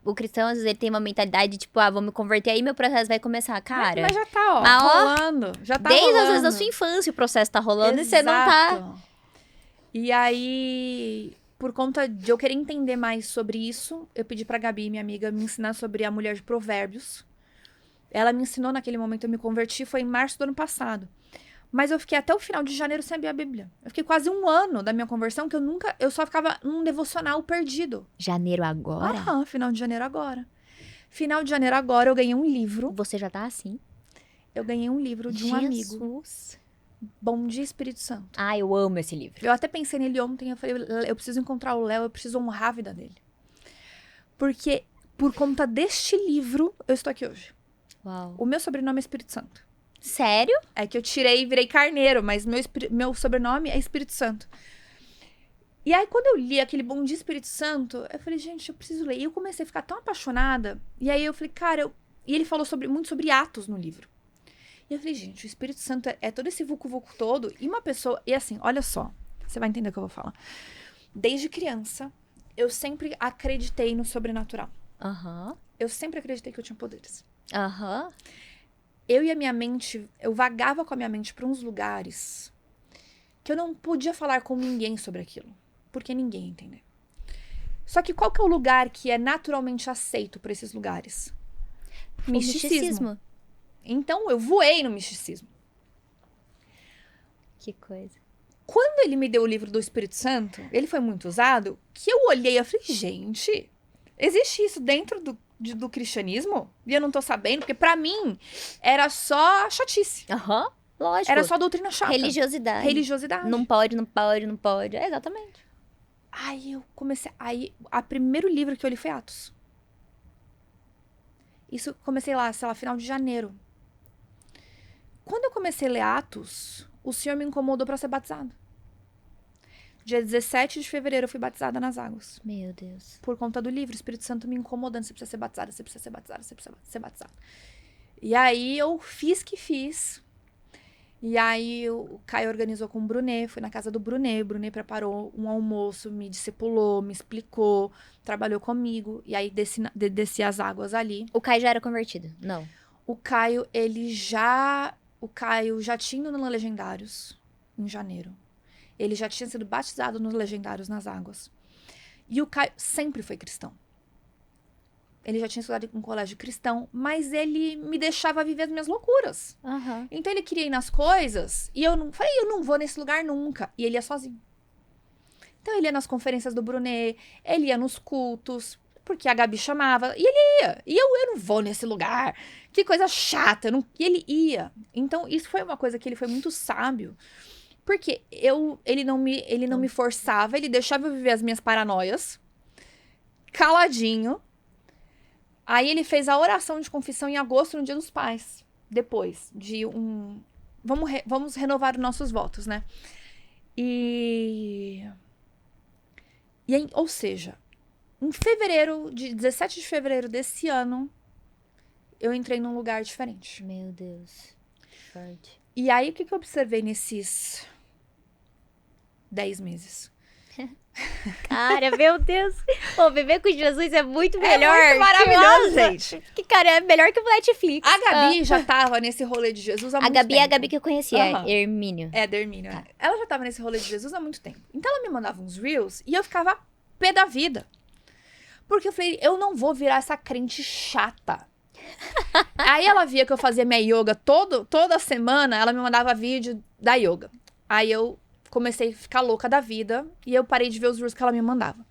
o cristão, às vezes, ele tem uma mentalidade de, tipo, vou me converter, aí meu processo vai começar, cara. Mas já tá, ó, rolando. Já tá desde rolando. Às vezes, da sua infância, o processo tá rolando. Exato. E você não tá... E aí, por conta de eu querer entender mais sobre isso, eu pedi pra Gabi, minha amiga, me ensinar sobre a mulher de Provérbios. Ela me ensinou naquele momento, eu me converti, foi em março do ano passado. Mas eu fiquei até o final de janeiro sem abrir a Bíblia. Eu fiquei quase um ano da minha conversão, que eu só ficava num devocional perdido. Janeiro agora? Final de janeiro agora. Final de janeiro agora, eu ganhei um livro. Você já tá assim? Eu ganhei um livro de um amigo. Bom Dia, Espírito Santo. Eu amo esse livro. Eu até pensei nele ontem, eu falei, eu preciso encontrar o Léo, eu preciso honrar a vida dele. Porque, por conta deste livro, eu estou aqui hoje. Uau. O meu sobrenome é Espírito Santo. Sério? É que eu tirei e virei Carneiro, mas meu sobrenome é Espírito Santo. E aí, quando eu li aquele Bom Dia, Espírito Santo, eu falei, gente, eu preciso ler. E eu comecei a ficar tão apaixonada. E aí eu falei, cara, E ele falou muito sobre Atos no livro. E eu falei, gente, o Espírito Santo é todo esse vucu-vucu todo. E uma pessoa... E assim, olha só. Você vai entender o que eu vou falar. Desde criança, eu sempre acreditei no sobrenatural. Eu sempre acreditei que eu tinha poderes. Eu e a minha mente, eu vagava com a minha mente para uns lugares que eu não podia falar com ninguém sobre aquilo. Porque ninguém ia entender. Só que qual que é o lugar que é naturalmente aceito para esses lugares? Misticismo. Então, eu voei no misticismo. Que coisa. Quando ele me deu o livro do Espírito Santo, ele foi muito usado, que eu olhei e falei, gente, existe isso dentro do cristianismo? E eu não tô sabendo, porque pra mim era só chatice. Lógico. Era só doutrina chata. Religiosidade. Não pode, não pode, não pode. Exatamente. Aí eu comecei... o primeiro livro que eu li foi Atos. Isso comecei lá, sei lá, final de janeiro. Quando eu comecei a ler Atos, o Senhor me incomodou pra ser batizada. Dia 17 de fevereiro eu fui batizada nas águas. Meu Deus. Por conta do livro, o Espírito Santo me incomodando. Você precisa ser batizada, você precisa ser batizada, você precisa ser batizada. E aí eu fiz que fiz. E aí o Caio organizou com o Brunet, fui na casa do Brunet. O Brunet preparou um almoço, me discipulou, me explicou, trabalhou comigo. E aí desci as águas ali. O Caio já era convertido? Não. O Caio já tinha ido no Legendários em janeiro. Ele já tinha sido batizado nos Legendários nas águas. E o Caio sempre foi cristão. Ele já tinha estudado em um colégio cristão, mas ele me deixava viver as minhas loucuras. Então ele queria ir nas coisas e eu não vou nesse lugar nunca. E ele ia sozinho. Então ele ia nas conferências do Brunet, ele ia nos cultos. Porque a Gabi chamava, e ele ia. E eu não vou nesse lugar. Que coisa chata. E ele ia. Então, isso foi uma coisa que ele foi muito sábio. Porque ele não me forçava, ele deixava eu viver as minhas paranoias. Caladinho. Aí ele fez a oração de confissão em agosto, no Dia dos Pais. Depois de vamos renovar os nossos votos, né? Ou seja, em 17 de fevereiro desse ano, eu entrei num lugar diferente. Meu Deus. Forte. E aí, o que eu observei nesses 10 meses? Cara, meu Deus. Pô, viver com Jesus é muito melhor. É muito maravilhoso, gente. Que, cara, é melhor que o Netflix. A Gabi já tava nesse rolê de Jesus há muito tempo. A Gabi é a Gabi que eu conhecia, Aham. Hermínio. É, da Hermínio. Tá. Ela já tava nesse rolê de Jesus há muito tempo. Então, ela me mandava uns reels e eu ficava pé da vida. Porque eu falei, eu não vou virar essa crente chata. Aí ela via que eu fazia minha yoga toda semana, ela me mandava vídeo da yoga. Aí eu comecei a ficar louca da vida e eu parei de ver os reels que ela me mandava.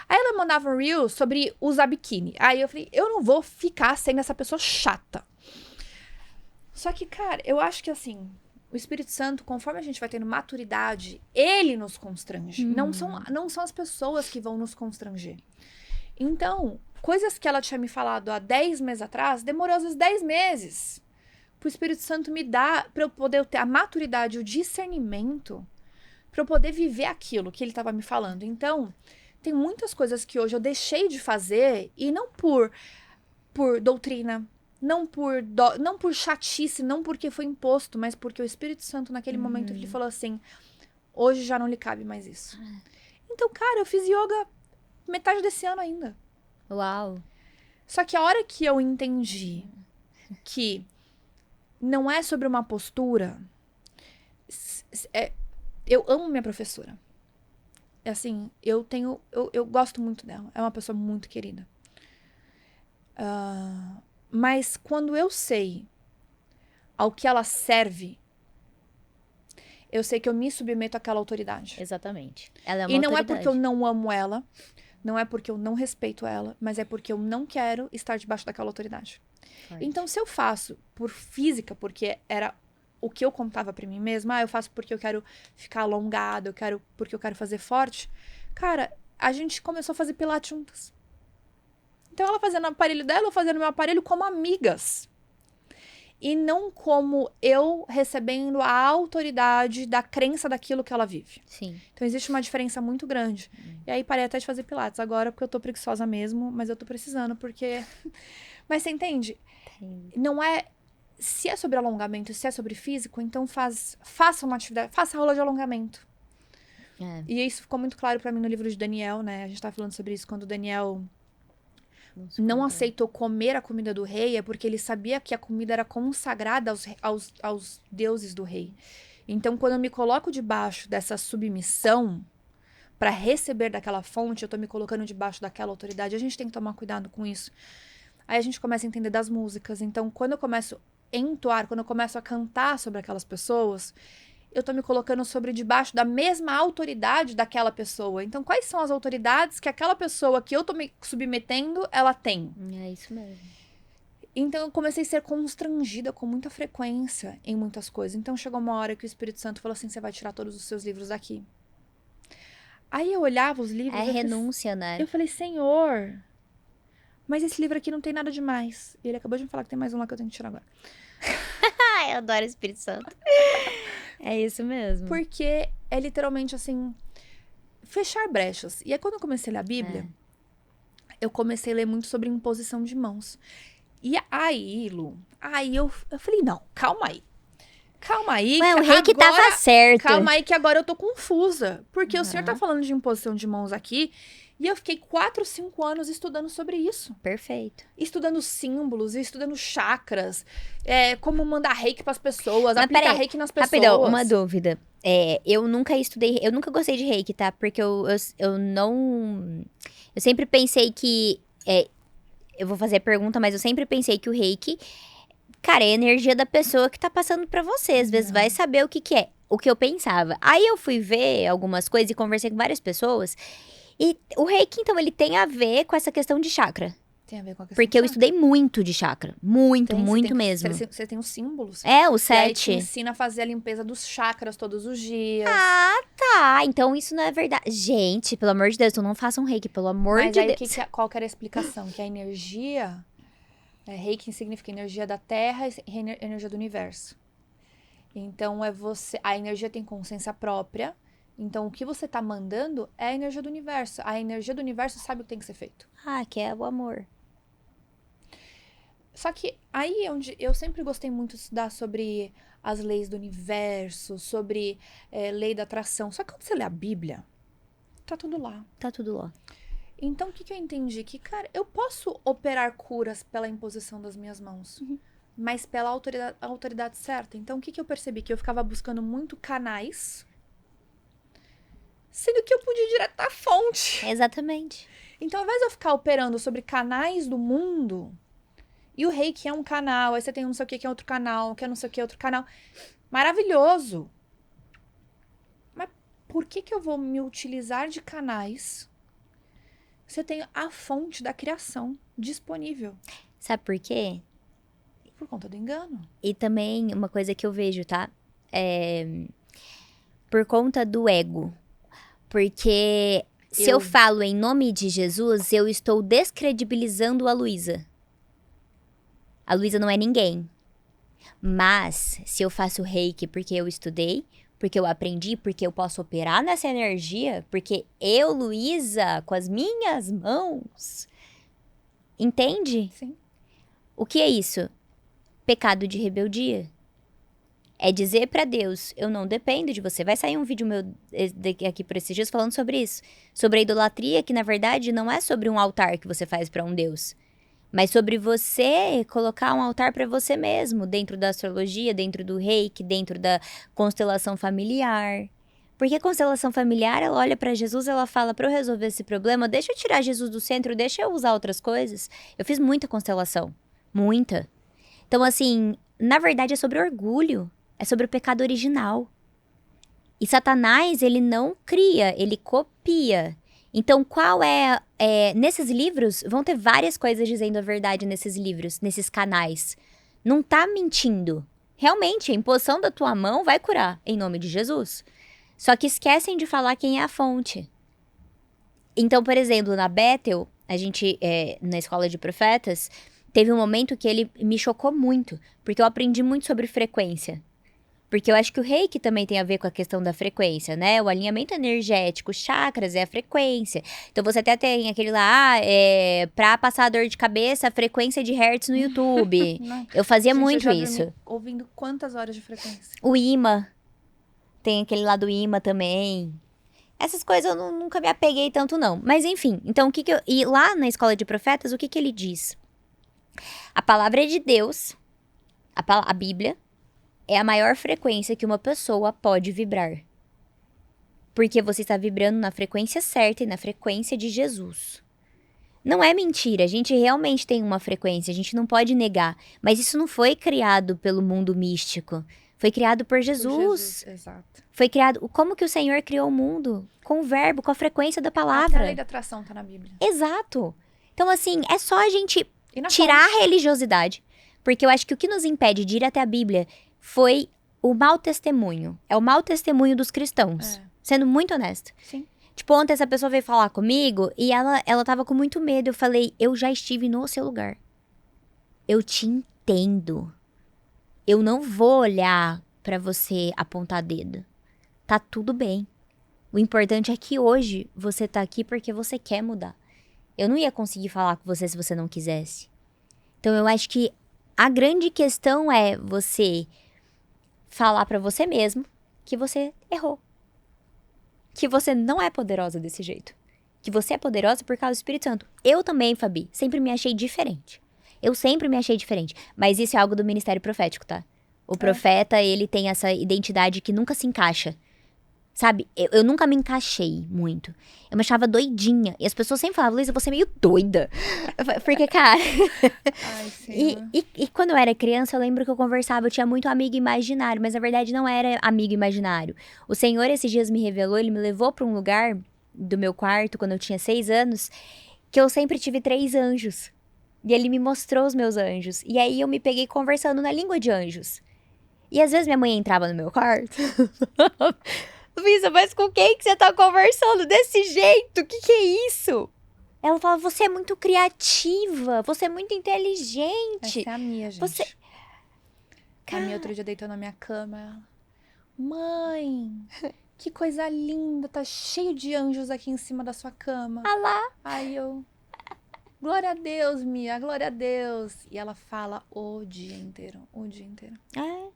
Aí ela mandava um reel sobre usar biquíni. Aí eu falei, eu não vou ficar sendo essa pessoa chata. Só que, cara, eu acho que assim, o Espírito Santo, conforme a gente vai tendo maturidade, ele nos constrange. Não são as pessoas que vão nos constranger. Então, coisas que ela tinha me falado há 10 meses atrás, demorou às vezes 10 meses pro Espírito Santo me dar, pra eu poder ter a maturidade, o discernimento, pra eu poder viver aquilo que ele tava me falando. Então, tem muitas coisas que hoje eu deixei de fazer, e não por doutrina, não por chatice, não porque foi imposto, mas porque o Espírito Santo, naquele momento, ele falou assim, hoje já não lhe cabe mais isso. Então, cara, eu fiz yoga metade desse ano ainda. Uau. Só que a hora que eu entendi que não é sobre uma postura, eu amo minha professora. Assim, eu gosto muito dela. É uma pessoa muito querida. Mas quando eu sei ao que ela serve, eu sei que eu me submeto àquela autoridade. Exatamente. Ela é uma E não autoridade. é porque eu não amo ela, não é porque eu não respeito ela, mas é porque eu não quero estar debaixo daquela autoridade. Forte. Então, se eu faço por física, porque era o que eu contava pra mim mesma, eu faço porque eu quero ficar alongada, porque eu quero fazer forte. Cara, a gente começou a fazer pilates juntas. Então, ela fazendo o aparelho dela, eu fazendo o meu aparelho como amigas. E não como eu recebendo a autoridade da crença daquilo que ela vive. Sim. Então, existe uma diferença muito grande. E aí, parei até de fazer pilates agora, porque eu tô preguiçosa mesmo, mas eu tô precisando, porque... Mas você entende? Não é... Se é sobre alongamento, se é sobre físico, então faça uma atividade, faça aula de alongamento. É. E isso ficou muito claro pra mim no livro de Daniel, né? A gente tava falando sobre isso quando Daniel não aceitou comer a comida do rei, é porque ele sabia que a comida era consagrada aos deuses do rei. Então, quando eu me coloco debaixo dessa submissão para receber daquela fonte, eu tô me colocando debaixo daquela autoridade. A gente tem que tomar cuidado com isso. Aí a gente começa a entender das músicas. Então, quando eu começo a entoar, quando eu começo a cantar sobre aquelas pessoas, eu tô me colocando debaixo da mesma autoridade daquela pessoa. Então, quais são as autoridades que aquela pessoa que eu tô me submetendo, ela tem? É isso mesmo. Então, eu comecei a ser constrangida com muita frequência em muitas coisas. Então, chegou uma hora que o Espírito Santo falou assim, você vai tirar todos os seus livros daqui. Aí eu olhava os livros... É renúncia, né? Eu falei, Senhor, mas esse livro aqui não tem nada demais. E ele acabou de me falar que tem mais um lá que eu tenho que tirar agora. Eu adoro o Espírito Santo. É isso mesmo. Porque é literalmente assim, fechar brechas. E aí quando eu comecei a ler a Bíblia, eu comecei a ler muito sobre imposição de mãos. E aí, Lu, eu falei, não, calma aí. Calma aí. Ué, o rei que tava certo. Calma aí que agora eu tô confusa. Porque o senhor tá falando de imposição de mãos aqui. E eu fiquei 4, 5 anos estudando sobre isso. Perfeito. Estudando símbolos, estudando chakras, como mandar reiki pras pessoas, Mas aplicar peraí, reiki nas pessoas. rapidão, uma dúvida. Eu nunca gostei de reiki, tá? Porque eu não... Eu sempre pensei que... eu vou fazer a pergunta, mas eu sempre pensei que o reiki... Cara, é a energia da pessoa que tá passando pra você. Às vezes vai saber o que é. O que eu pensava. Aí eu fui ver algumas coisas e conversei com várias pessoas... E o reiki, então, ele tem a ver com essa questão de chakra. Tem a ver com a questão Porque eu de estudei muito de chakra. Muito, Tem, muito você tem, mesmo. Você tem os símbolos. É, o E aí te 7. ensina a fazer a limpeza dos chakras todos os dias. Ah, tá. Então isso não é verdade. Gente, pelo amor de Deus, então não façam reiki, pelo amor Mas de aí Deus. qual que era a explicação? Que a energia, reiki significa energia da Terra e energia do universo. Então a energia tem consciência própria. Então o que você tá mandando é a energia do universo. A energia do universo sabe o que tem que ser feito. Ah, que é o amor. Só que aí é onde eu sempre gostei muito de estudar sobre as leis do universo, sobre lei da atração. Só que quando você lê a Bíblia, tá tudo lá. Tá tudo lá. Então, o que eu entendi? Que, cara, eu posso operar curas pela imposição das minhas mãos, mas pela autoridade certa. Então, o que eu percebi? Que eu ficava buscando muito canais, sendo que eu podia ir direto à fonte. Exatamente. Então, ao invés de eu ficar operando sobre canais do mundo, e o reiki é um canal, aí você tem um não sei o que é outro canal, que é não sei o que é outro canal. Maravilhoso! Mas por que eu vou me utilizar de canais se eu tenho a fonte da criação disponível? Sabe por quê? Por conta do engano. E também uma coisa que eu vejo, tá? Por conta do ego. Porque se eu falo em nome de Jesus, eu estou descredibilizando a Luísa. A Luísa não é ninguém. Mas, se eu faço reiki porque eu estudei, porque eu aprendi, porque eu posso operar nessa energia, porque eu, Luísa, com as minhas mãos... Entende? Sim. O que é isso? Pecado de rebeldia. É dizer pra Deus, eu não dependo de você. Vai sair um vídeo meu aqui por esses dias falando sobre isso. Sobre a idolatria, que na verdade não é sobre um altar que você faz pra um Deus. Mas sobre você colocar um altar para você mesmo, dentro da astrologia, dentro do reiki, dentro da constelação familiar. Porque a constelação familiar, ela olha para Jesus, ela fala, para eu resolver esse problema, deixa eu tirar Jesus do centro, deixa eu usar outras coisas. Eu fiz muita constelação, muita. Então, assim, na verdade é sobre orgulho, é sobre o pecado original. E Satanás, ele não cria, ele copia. Então, qual nesses livros, vão ter várias coisas dizendo a verdade nesses livros, nesses canais. Não tá mentindo. Realmente, a imposição da tua mão vai curar, em nome de Jesus. Só que esquecem de falar quem é a fonte. Então, por exemplo, na Bethel, a gente, na escola de profetas, teve um momento que ele me chocou muito, porque eu aprendi muito sobre frequência. Porque eu acho que o reiki também tem a ver com a questão da frequência, né? O alinhamento energético, chakras é a frequência. Então, você até tem aquele lá, pra passar dor de cabeça, a frequência de hertz no YouTube. Eu fazia Gente, muito eu já isso. dormi ouvindo quantas horas de frequência? O imã. Tem aquele lá do imã também. Essas coisas eu nunca me apeguei tanto, não. Mas, enfim. Então, E lá na escola de profetas, o que ele diz? A palavra de Deus, a Bíblia, é a maior frequência que uma pessoa pode vibrar. Porque você está vibrando na frequência certa e na frequência de Jesus. Não é mentira, a gente realmente tem uma frequência, a gente não pode negar. Mas isso não foi criado pelo mundo místico. Foi criado por Jesus. Exato. Foi criado... Como que o Senhor criou o mundo? Com o verbo, com a frequência da Até palavra. a lei da atração tá na Bíblia. Exato. Então, assim, é só a gente E na tirar fonte? a religiosidade. Porque eu acho que o que nos impede de ir até a Bíblia foi o mau testemunho. É o mau testemunho dos cristãos. Sendo muito honesta. Sim. Tipo, ontem essa pessoa veio falar comigo e ela tava com muito medo. Eu falei, eu já estive no seu lugar. Eu te entendo. Eu não vou olhar pra você apontar dedo. Tá tudo bem. O importante é que hoje você tá aqui porque você quer mudar. Eu não ia conseguir falar com você se você não quisesse. Então eu acho que a grande questão é você falar pra você mesmo que você errou. Que você não é poderosa desse jeito. Que você é poderosa por causa do Espírito Santo. Eu também, Fabi, sempre me achei diferente. Eu sempre me achei diferente. Mas isso é algo do ministério profético, tá? O profeta, ele tem essa identidade que nunca se encaixa. Sabe? Eu nunca me encaixei muito. Eu me achava doidinha. E as pessoas sempre falavam, Luísa, você é meio doida. Porque, cara... Ai, Senhor. E quando eu era criança, eu lembro que eu conversava, eu tinha muito amigo imaginário, mas na verdade não era amigo imaginário. O Senhor esses dias me revelou, ele me levou pra um lugar do meu quarto, quando eu tinha 6 anos, que eu sempre tive 3 anjos. E ele me mostrou os meus anjos. E aí eu me peguei conversando na língua de anjos. E às vezes minha mãe entrava no meu quarto. Luísa, mas com quem que você tá conversando desse jeito? O que é isso? Ela falava, você é muito criativa, você é muito inteligente. Essa é a Mia, gente. Você... A Mia outro dia deitou na minha cama. Ela, mãe, que coisa linda, tá cheio de anjos aqui em cima da sua cama. Ah lá. Aí eu, glória a Deus, Mia, glória a Deus. E ela fala o dia inteiro. É,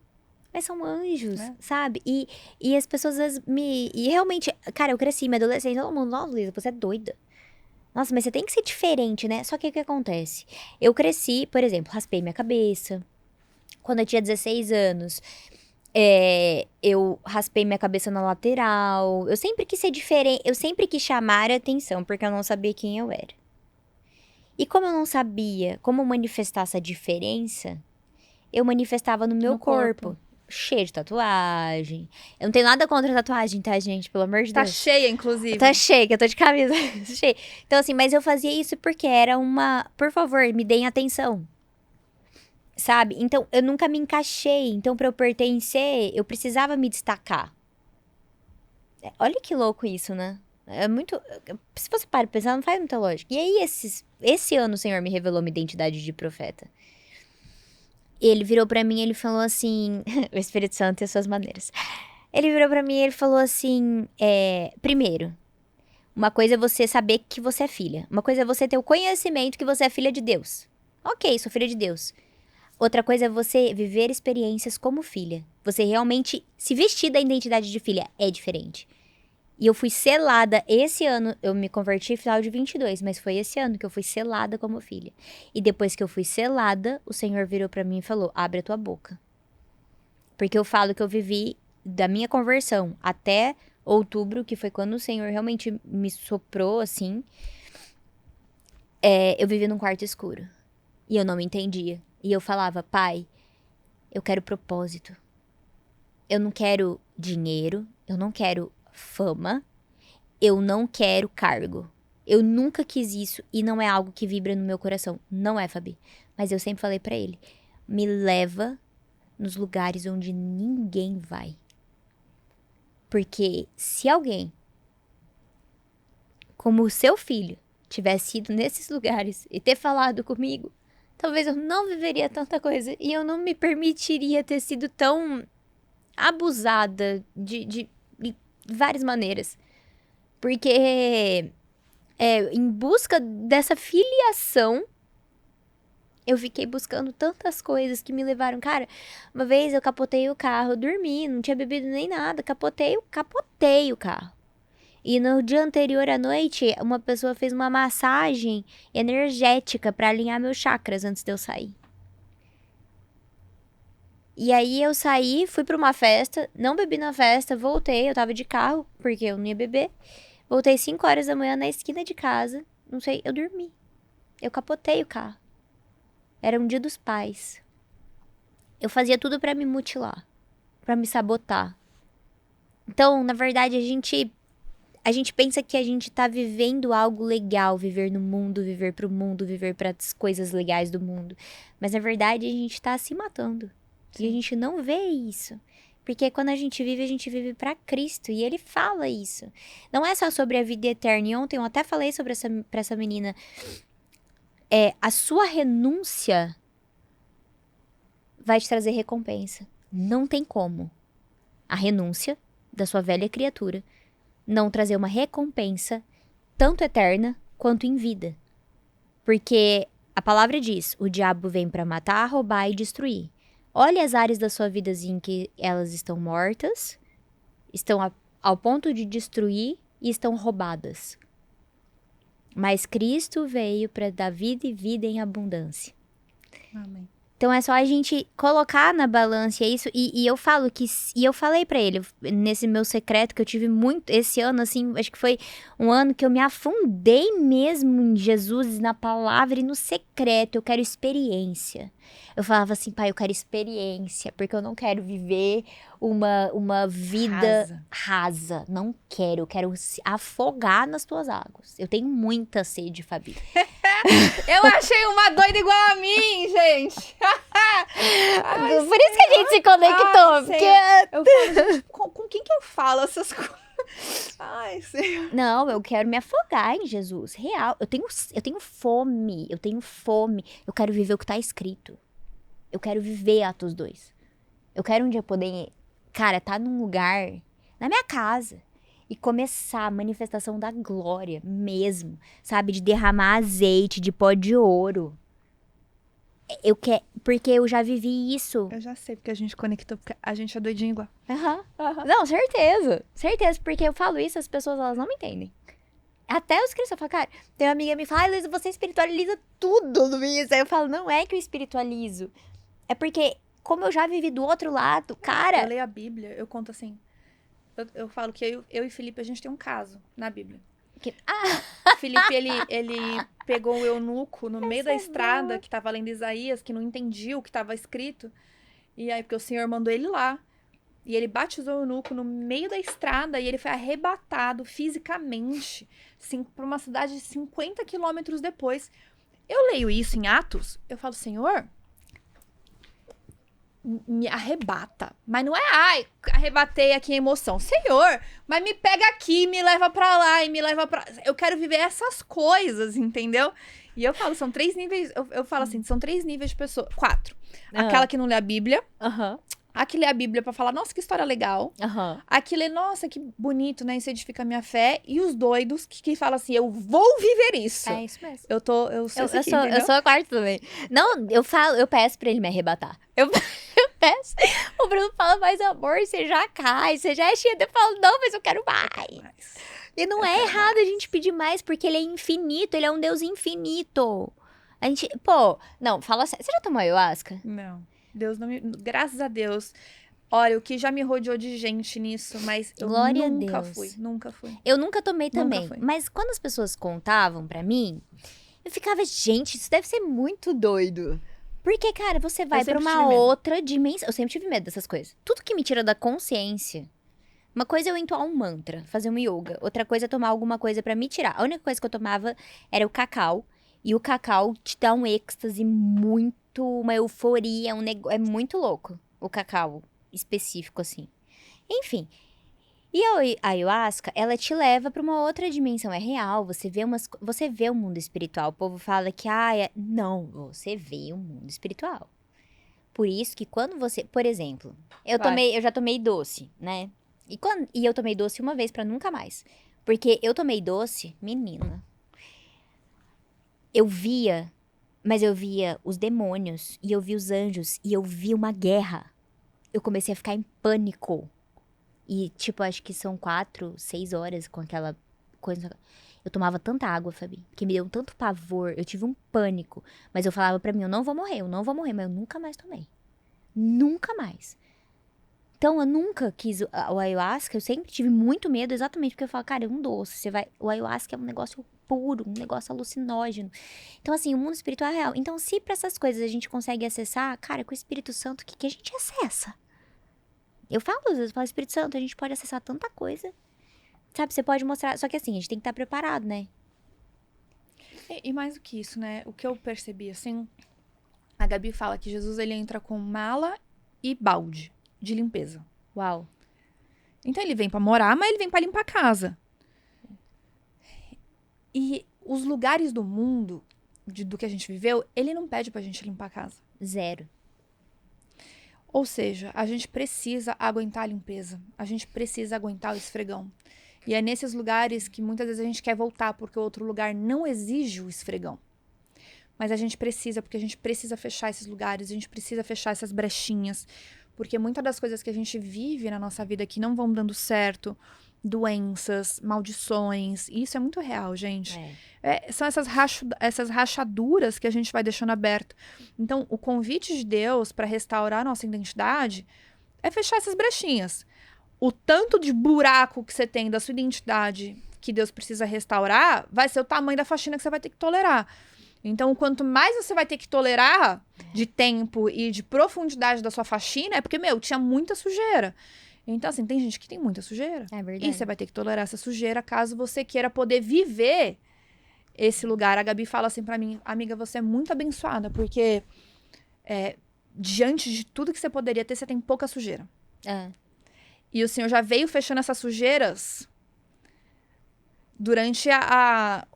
mas são anjos, sabe? E as pessoas às vezes me... E realmente, cara, eu cresci, minha adolescência, todo mundo, nossa, Luísa, você é doida. Nossa, mas você tem que ser diferente, né? Só que o que acontece? Eu cresci, por exemplo, raspei minha cabeça. Quando eu tinha 16 anos, eu raspei minha cabeça na lateral. Eu sempre quis ser diferente, eu sempre quis chamar a atenção, porque eu não sabia quem eu era. E como eu não sabia como manifestar essa diferença, eu manifestava no meu corpo. Cheio de tatuagem. Eu não tenho nada contra tatuagem, tá, gente? Pelo amor de Tá Deus. cheia, inclusive. Tá cheia, que eu tô de camisa cheia. Então, assim, mas eu fazia isso porque era uma... Por favor, me deem atenção. Sabe? Então, eu nunca me encaixei. Então, pra eu pertencer, eu precisava me destacar. Olha que louco isso, né? É muito... Se você para pra pensar, não faz muita lógica. E aí, esse ano o Senhor me revelou minha identidade de profeta. Ele virou pra mim e ele falou assim... o Espírito Santo e as suas maneiras. Ele virou pra mim e ele falou assim... primeiro, uma coisa é você saber que você é filha. Uma coisa é você ter o conhecimento que você é filha de Deus. Ok, sou filha de Deus. Outra coisa é você viver experiências como filha. Você realmente se vestir da identidade de filha é diferente. E eu fui selada esse ano, eu me converti no final de 22, mas foi esse ano que eu fui selada como filha. E depois que eu fui selada, o Senhor virou pra mim e falou, abre a tua boca. Porque eu falo que eu vivi da minha conversão até outubro, que foi quando o Senhor realmente me soprou, assim, eu vivi num quarto escuro. E eu não me entendia. E eu falava, pai, eu quero propósito. Eu não quero dinheiro, eu não quero fama, eu não quero cargo. Eu nunca quis isso e não é algo que vibra no meu coração. Não é, Fabi. Mas eu sempre falei pra ele, me leva nos lugares onde ninguém vai. Porque se alguém, como o seu filho, tivesse ido nesses lugares e ter falado comigo, talvez eu não viveria tanta coisa e eu não me permitiria ter sido tão abusada de várias maneiras. Porque em busca dessa filiação, eu fiquei buscando tantas coisas que me levaram. Cara, uma vez eu capotei o carro, dormi, não tinha bebido nem nada, capotei o carro. E no dia anterior à noite, uma pessoa fez uma massagem energética pra alinhar meus chakras antes de eu sair. E aí eu saí, fui pra uma festa, não bebi na festa, voltei, eu tava de carro, porque eu não ia beber. Voltei 5 horas da manhã na esquina de casa, não sei, eu dormi. Eu capotei o carro. Era um dia dos pais. Eu fazia tudo pra me mutilar, pra me sabotar. Então, na verdade, a gente pensa que a gente tá vivendo algo legal, viver no mundo, viver pro mundo, viver pras coisas legais do mundo. Mas, na verdade, a gente tá se matando. Sim. E a gente não vê isso. Porque quando a gente vive pra Cristo. E ele fala isso. Não é só sobre a vida eterna. E ontem eu até falei sobre pra essa menina. A sua renúncia vai te trazer recompensa. Não tem como a renúncia da sua velha criatura não trazer uma recompensa tanto eterna quanto em vida. Porque a palavra diz, o diabo vem para matar, roubar e destruir. Olha as áreas da sua vida em que elas estão mortas, estão ao ponto de destruir e estão roubadas. Mas Cristo veio para dar vida e vida em abundância. Amém. Então é só a gente colocar na balança isso. E eu falo que. E eu falei pra ele, nesse meu secreto, que eu tive muito. Esse ano, assim, acho que foi um ano que eu me afundei mesmo em Jesus, na palavra e no secreto. Eu quero experiência. Eu falava assim, pai, eu quero experiência, porque eu não quero viver uma vida rasa. Não quero. Eu quero afogar nas tuas águas. Eu tenho muita sede, Fabi. Eu achei uma doida igual a mim, gente. Ai, por isso que a gente se conectou. Ai, porque... eu falo, gente, com quem que eu falo essas coisas? Ai, Senhor. Não, eu quero me afogar em Jesus. Real. Eu tenho fome. Eu tenho fome. Eu quero viver o que tá escrito. Eu quero viver Atos 2. Eu quero um dia poder, cara, tá num lugar, na minha casa, e começar a manifestação da glória mesmo, sabe? De derramar azeite, de pó de ouro. Eu quero, porque eu já vivi isso. Eu já sei, porque a gente conectou, porque a gente é doidinho igual. Não, certeza. Certeza, porque eu falo isso, as pessoas, elas não me entendem. Até os cristãos falam, cara, tem uma amiga que me fala, Luísa, você espiritualiza tudo, Luísa. Aí eu falo, não é que eu espiritualizo. É porque, como eu já vivi do outro lado, cara... Eu leio a Bíblia, eu conto assim, eu falo que eu e Felipe, a gente tem um caso na Bíblia. Felipe, ele pegou o eunuco no meio da estrada, que tava lendo Isaías, que não entendia o que tava escrito. E aí, porque o Senhor mandou ele lá. E ele batizou o eunuco no meio da estrada e ele foi arrebatado fisicamente para uma cidade de 50 quilômetros depois. Eu leio isso em Atos, eu falo, Senhor, me arrebata. Mas não é, ai, arrebatei aqui a emoção. Senhor, mas me pega aqui, me leva pra lá e me leva pra... Eu quero viver essas coisas, entendeu? E eu falo, são 3 níveis... Eu falo assim, são 3 níveis de pessoa. 4. Aquela que não lê a Bíblia. A que lê a Bíblia pra falar, nossa, que história legal. A que lê, nossa, que bonito, né? Isso edifica a minha fé. E os doidos que falam assim, eu vou viver isso. É isso mesmo. Eu sou a quarta também. Não, eu peço pra ele me arrebatar. Eu peço. O Bruno fala, mas amor, você já cai, você já é cheia. Eu falo, não, mas eu quero mais. E não é errado a gente pedir mais, porque ele é infinito, ele é um Deus infinito. A gente, não, fala sério. Você já tomou ayahuasca? Não. Deus não me... Graças a Deus. Olha, o que já me rodeou de gente nisso, mas eu nunca fui. Eu nunca tomei também. Mas quando as pessoas contavam pra mim, eu ficava, gente, isso deve ser muito doido. Porque, cara, você vai pra uma outra dimensão. Eu sempre tive medo dessas coisas. Tudo que me tira da consciência. Uma coisa é eu entoar um mantra, fazer um yoga. Outra coisa é tomar alguma coisa pra me tirar. A única coisa que eu tomava era o cacau. E o cacau te dá um êxtase muito, uma euforia, é muito louco. O cacau específico, assim. Enfim. E a ayahuasca, ela te leva pra uma outra dimensão, é real. Você vê o mundo espiritual. O povo fala que, não, você vê o mundo espiritual. Por isso que quando você, por exemplo, eu já tomei doce, né? E eu tomei doce uma vez pra nunca mais. Porque eu tomei doce, menina. Eu via os demônios, e eu via os anjos, e eu via uma guerra. Eu comecei a ficar em pânico. E, tipo, acho que são 4, 6 horas com aquela coisa. Eu tomava tanta água, Fabi, que me deu tanto pavor, eu tive um pânico. Mas eu falava pra mim, eu não vou morrer, mas eu nunca mais tomei. Nunca mais. Então, eu nunca quis o ayahuasca, eu sempre tive muito medo, exatamente porque eu falo, cara, é um doce, o ayahuasca é um negócio puro, um negócio alucinógeno. Então, assim, o mundo espiritual é real. Então, se pra essas coisas a gente consegue acessar, cara, com o Espírito Santo, o que a gente acessa? Eu falo, às vezes, Espírito Santo, a gente pode acessar tanta coisa. Sabe, você pode mostrar, só que assim, a gente tem que estar preparado, né? E mais do que isso, né? O que eu percebi, assim, a Gabi fala que Jesus, ele entra com mala e balde de limpeza. Uau. Então ele vem pra morar, mas ele vem pra limpar a casa. E os lugares do mundo, do que a gente viveu, ele não pede pra gente limpar a casa. 0. Ou seja, a gente precisa aguentar a limpeza. A gente precisa aguentar o esfregão. E é nesses lugares que muitas vezes a gente quer voltar, porque o outro lugar não exige o esfregão. Mas a gente precisa, porque a gente precisa fechar esses lugares, a gente precisa fechar essas brechinhas. Porque muitas das coisas que a gente vive na nossa vida que não vão dando certo, doenças, maldições. E isso é muito real, gente. É. São essas rachaduras que a gente vai deixando aberto. Então, o convite de Deus para restaurar a nossa identidade é fechar essas brechinhas. O tanto de buraco que você tem da sua identidade que Deus precisa restaurar vai ser o tamanho da faxina que você vai ter que tolerar. Então, quanto mais você vai ter que tolerar de tempo e de profundidade da sua faxina, é porque, tinha muita sujeira. Então, assim, tem gente que tem muita sujeira. É verdade. E você vai ter que tolerar essa sujeira caso você queira poder viver esse lugar. A Gabi fala assim pra mim, amiga, você é muito abençoada, porque diante de tudo que você poderia ter, você tem pouca sujeira. E o Senhor já veio fechando essas sujeiras durante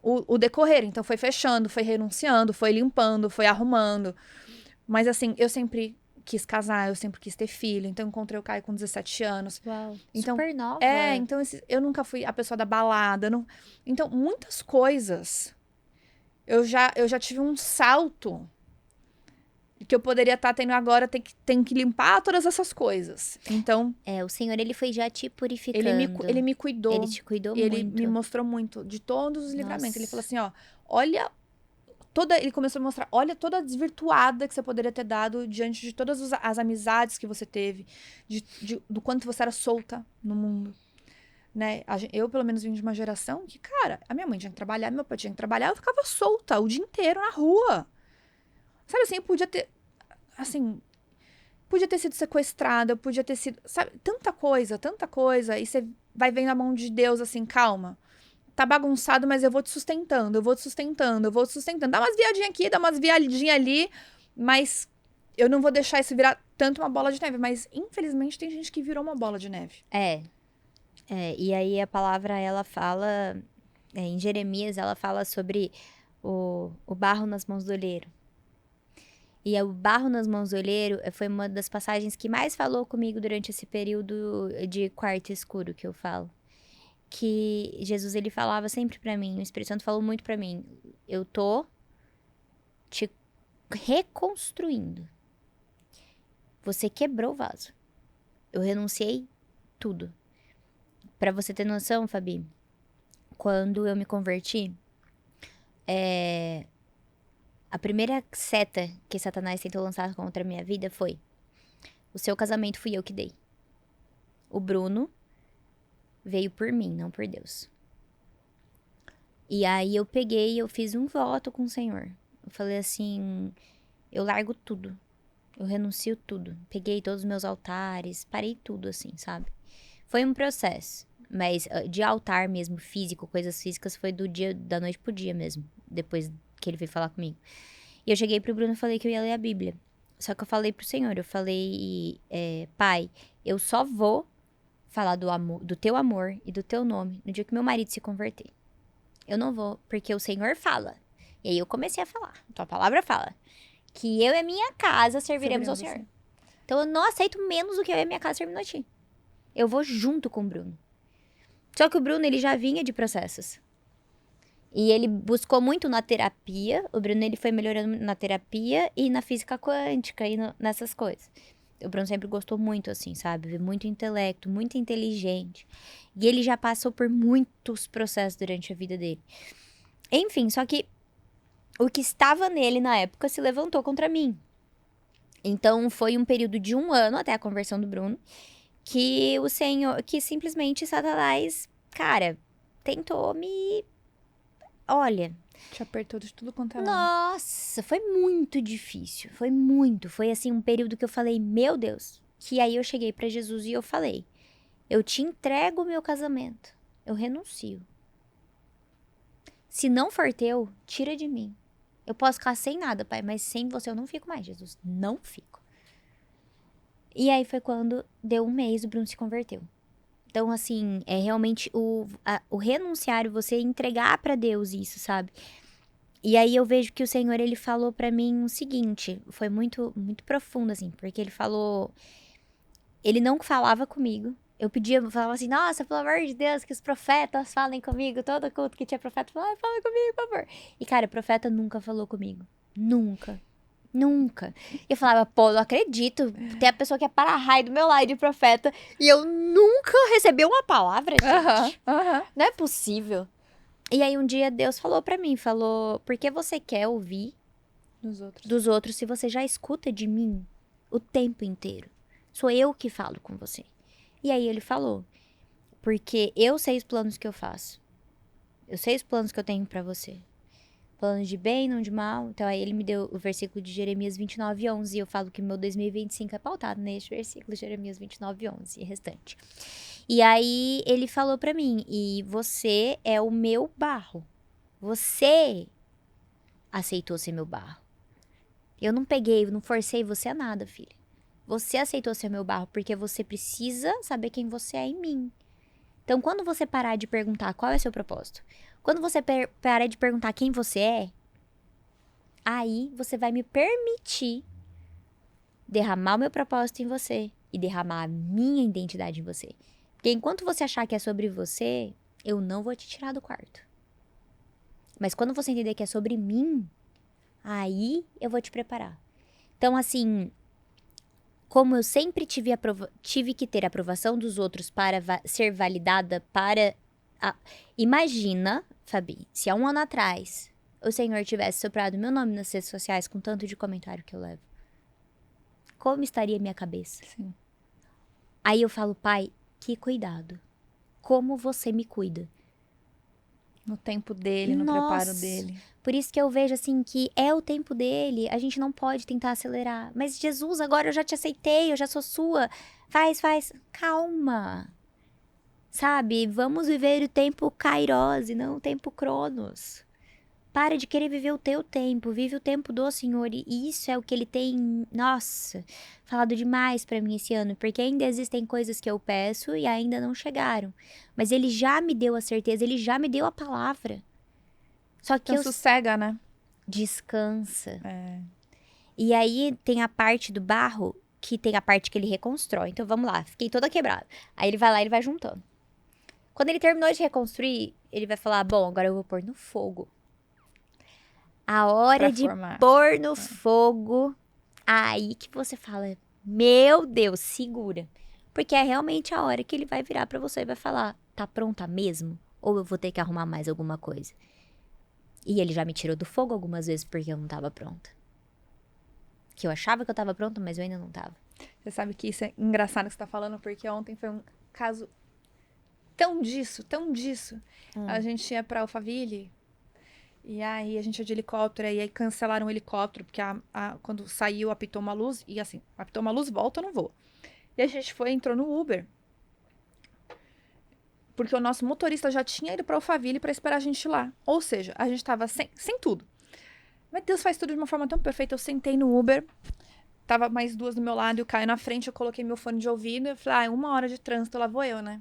o decorrer. Então, foi fechando, foi renunciando, foi limpando, foi arrumando. Mas, assim, eu sempre quis casar, eu sempre quis ter filho. Então, eu encontrei o Caio com 17 anos. Uau, então, super nova. Então, eu nunca fui a pessoa da balada. Então, muitas coisas. Eu já tive um salto que eu poderia estar tendo agora, tem que limpar todas essas coisas. Então... o Senhor, ele foi já te purificando. Ele me cuidou. Ele te cuidou Ele muito. me mostrou muito de todos os livramentos. Nossa. Ele falou assim, olha... Ele começou a mostrar, olha toda a desvirtuada que você poderia ter dado diante de todas as amizades que você teve, do quanto você era solta no mundo. Né? Eu, pelo menos, vim de uma geração que, cara, a minha mãe tinha que trabalhar, meu pai tinha que trabalhar, eu ficava solta o dia inteiro na rua. Sabe assim, eu podia ter... Assim, podia ter sido sequestrada, podia ter sido... Sabe, tanta coisa. E você vai vendo a mão de Deus assim, calma. Tá bagunçado, mas eu vou te sustentando. Dá umas viadinhas aqui, dá umas viadinhas ali, mas eu não vou deixar isso virar tanto uma bola de neve. Mas, infelizmente, tem gente que virou uma bola de neve. E aí a palavra, ela fala... em Jeremias, ela fala sobre o barro nas mãos do olheiro. E o barro nas mãos do olheiro foi uma das passagens que mais falou comigo durante esse período de quarto escuro que eu falo. Que Jesus, ele falava sempre pra mim, o Espírito Santo falou muito pra mim, eu tô te reconstruindo. Você quebrou o vaso. Eu renunciei tudo. Pra você ter noção, Fabi, quando eu me converti, a primeira seta que Satanás tentou lançar contra a minha vida foi: o seu casamento fui eu que dei. O Bruno veio por mim, não por Deus. E aí eu peguei e eu fiz um voto com o Senhor. Eu falei assim, eu largo tudo. Eu renuncio tudo. Peguei todos os meus altares, parei tudo assim, sabe? Foi um processo. Mas de altar mesmo, físico, coisas físicas, foi da noite pro dia mesmo. Depois que ele veio falar comigo. E eu cheguei pro Bruno e falei que eu ia ler a Bíblia. Só que eu falei pro Senhor, eu falei, pai, eu só vou falar do teu amor e do teu nome no dia que meu marido se converter. Eu não vou, porque o Senhor fala. E aí eu comecei a falar. Tua palavra fala que eu e a minha casa serviremos ao Senhor. Então eu não aceito menos do que eu e a minha casa servindo a ti. Eu vou junto com o Bruno. Só que o Bruno, ele já vinha de processos. E ele buscou muito na terapia. O Bruno, ele foi melhorando na terapia e na física quântica e nessas coisas. O Bruno sempre gostou muito, assim, sabe? Muito intelecto, muito inteligente. E ele já passou por muitos processos durante a vida dele. Enfim, só que o que estava nele na época se levantou contra mim. Então, foi um período de 1 ano até a conversão do Bruno, que o Senhor, que simplesmente Satanás, cara, tentou me... Olha... Te apertou de tudo quanto é lado. Nossa, foi muito difícil, foi muito. Foi assim, um período que eu falei, meu Deus. Que aí eu cheguei pra Jesus e eu falei, eu te entrego o meu casamento, eu renuncio. Se não for teu, tira de mim. Eu posso ficar sem nada, pai, mas sem você eu não fico mais, Jesus. Não fico. E aí foi quando deu 1 mês, o Bruno se converteu. Então, assim, é realmente o renunciar, você entregar pra Deus isso, sabe? E aí eu vejo que o Senhor, ele falou pra mim o seguinte, foi muito, muito profundo, assim, porque ele falou... Ele não falava comigo. Eu falava assim, nossa, pelo amor de Deus, que os profetas falem comigo. Todo culto que tinha profeta, falava, fala comigo, por favor. E, cara, o profeta nunca falou comigo. Nunca. Nunca. E eu falava, pô, não acredito. Tem a pessoa que é para-raio do meu lado de profeta e eu nunca recebi uma palavra, gente. Não é possível. E aí um dia Deus falou pra mim, falou, por que você quer ouvir dos outros se você já escuta de mim o tempo inteiro? Sou eu que falo com você. E aí ele falou, porque eu sei os planos que eu faço. Eu sei os planos que eu tenho pra você. Planos de bem, não de mal. Então aí ele me deu o versículo de Jeremias 29:11. E eu falo que meu 2025 é pautado neste versículo, Jeremias 29:11 e restante. E aí ele falou pra mim, e você é o meu barro. Você aceitou ser meu barro. Eu não peguei, não forcei você a nada, filha. Você aceitou ser meu barro porque você precisa saber quem você é em mim. Então, quando você parar de perguntar qual é o seu propósito, quando você parar de perguntar quem você é, aí você vai me permitir derramar o meu propósito em você e derramar a minha identidade em você. Porque enquanto você achar que é sobre você, eu não vou te tirar do quarto. Mas quando você entender que é sobre mim, aí eu vou te preparar. Então, assim, como eu sempre tive que ter a aprovação dos outros para ser validada para... Imagina, Fabi, se há um ano atrás o Senhor tivesse soprado meu nome nas redes sociais com tanto de comentário que eu levo. Como estaria minha cabeça? Sim. Aí eu falo, pai, que cuidado. Como você me cuida. No tempo dele, no preparo dele. Por isso que eu vejo assim que é o tempo dele, a gente não pode tentar acelerar. Mas Jesus, agora eu já te aceitei, eu já sou sua. Faz. Calma. Sabe? Vamos viver o tempo Kairos e não o tempo Cronos. Para de querer viver o teu tempo, vive o tempo do Senhor. E isso é o que ele tem, nossa, falado demais pra mim esse ano. Porque ainda existem coisas que eu peço e ainda não chegaram. Mas ele já me deu a certeza, ele já me deu a palavra. Só que Então sossega, né? Descansa. É. E aí tem a parte do barro, que tem a parte que ele reconstrói. Então vamos lá, fiquei toda quebrada. Aí ele vai lá e ele vai juntando. Quando ele terminou de reconstruir, ele vai falar, bom, agora eu vou pôr no fogo. A hora de pôr no fogo, aí que você fala, meu Deus, segura. Porque é realmente a hora que ele vai virar pra você e vai falar, tá pronta mesmo? Ou eu vou ter que arrumar mais alguma coisa? E ele já me tirou do fogo algumas vezes porque eu não tava pronta. Que eu achava que eu tava pronta, mas eu ainda não tava. Você sabe que isso é engraçado que você tá falando, porque ontem foi um caso tão disso. A gente ia pra Alphaville, e aí a gente ia de helicóptero, e aí cancelaram o helicóptero, porque quando saiu, apitou uma luz, e assim, apitou uma luz, volta, eu não vou. E a gente entrou no Uber, porque o nosso motorista já tinha ido pra Alphaville pra esperar a gente lá. Ou seja, a gente tava sem tudo. Mas Deus faz tudo de uma forma tão perfeita. Eu sentei no Uber, tava mais duas do meu lado e o Caio na frente, eu coloquei meu fone de ouvido e falei, 1 hora de trânsito, lá vou eu, né?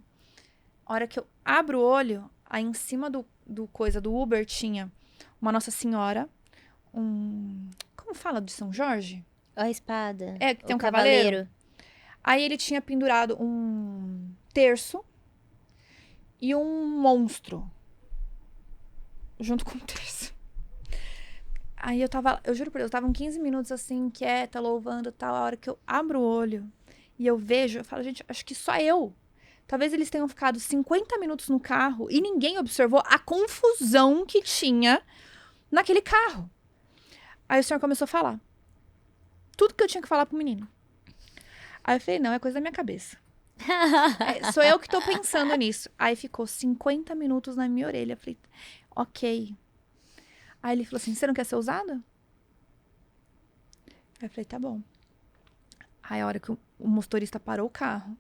A hora que eu abro o olho, aí em cima do Uber tinha uma Nossa Senhora, como fala de São Jorge? A espada. É, que tem o um cavaleiro. Aí ele tinha pendurado um terço e um monstro junto com o terço. Aí eu juro por Deus, eu tava uns 15 minutos assim, quieta, louvando e tal. A hora que eu abro o olho e eu vejo, eu falo, gente, acho que só eu. Talvez eles tenham ficado 50 minutos no carro e ninguém observou a confusão que tinha naquele carro. Aí o senhor começou a falar. Tudo que eu tinha que falar pro menino. Aí eu falei, não, é coisa da minha cabeça. Sou eu que tô pensando nisso. Aí ficou 50 minutos na minha orelha. Eu falei, ok. Aí ele falou assim, você não quer ser usado? Aí eu falei, tá bom. Aí a hora que o motorista parou o carro,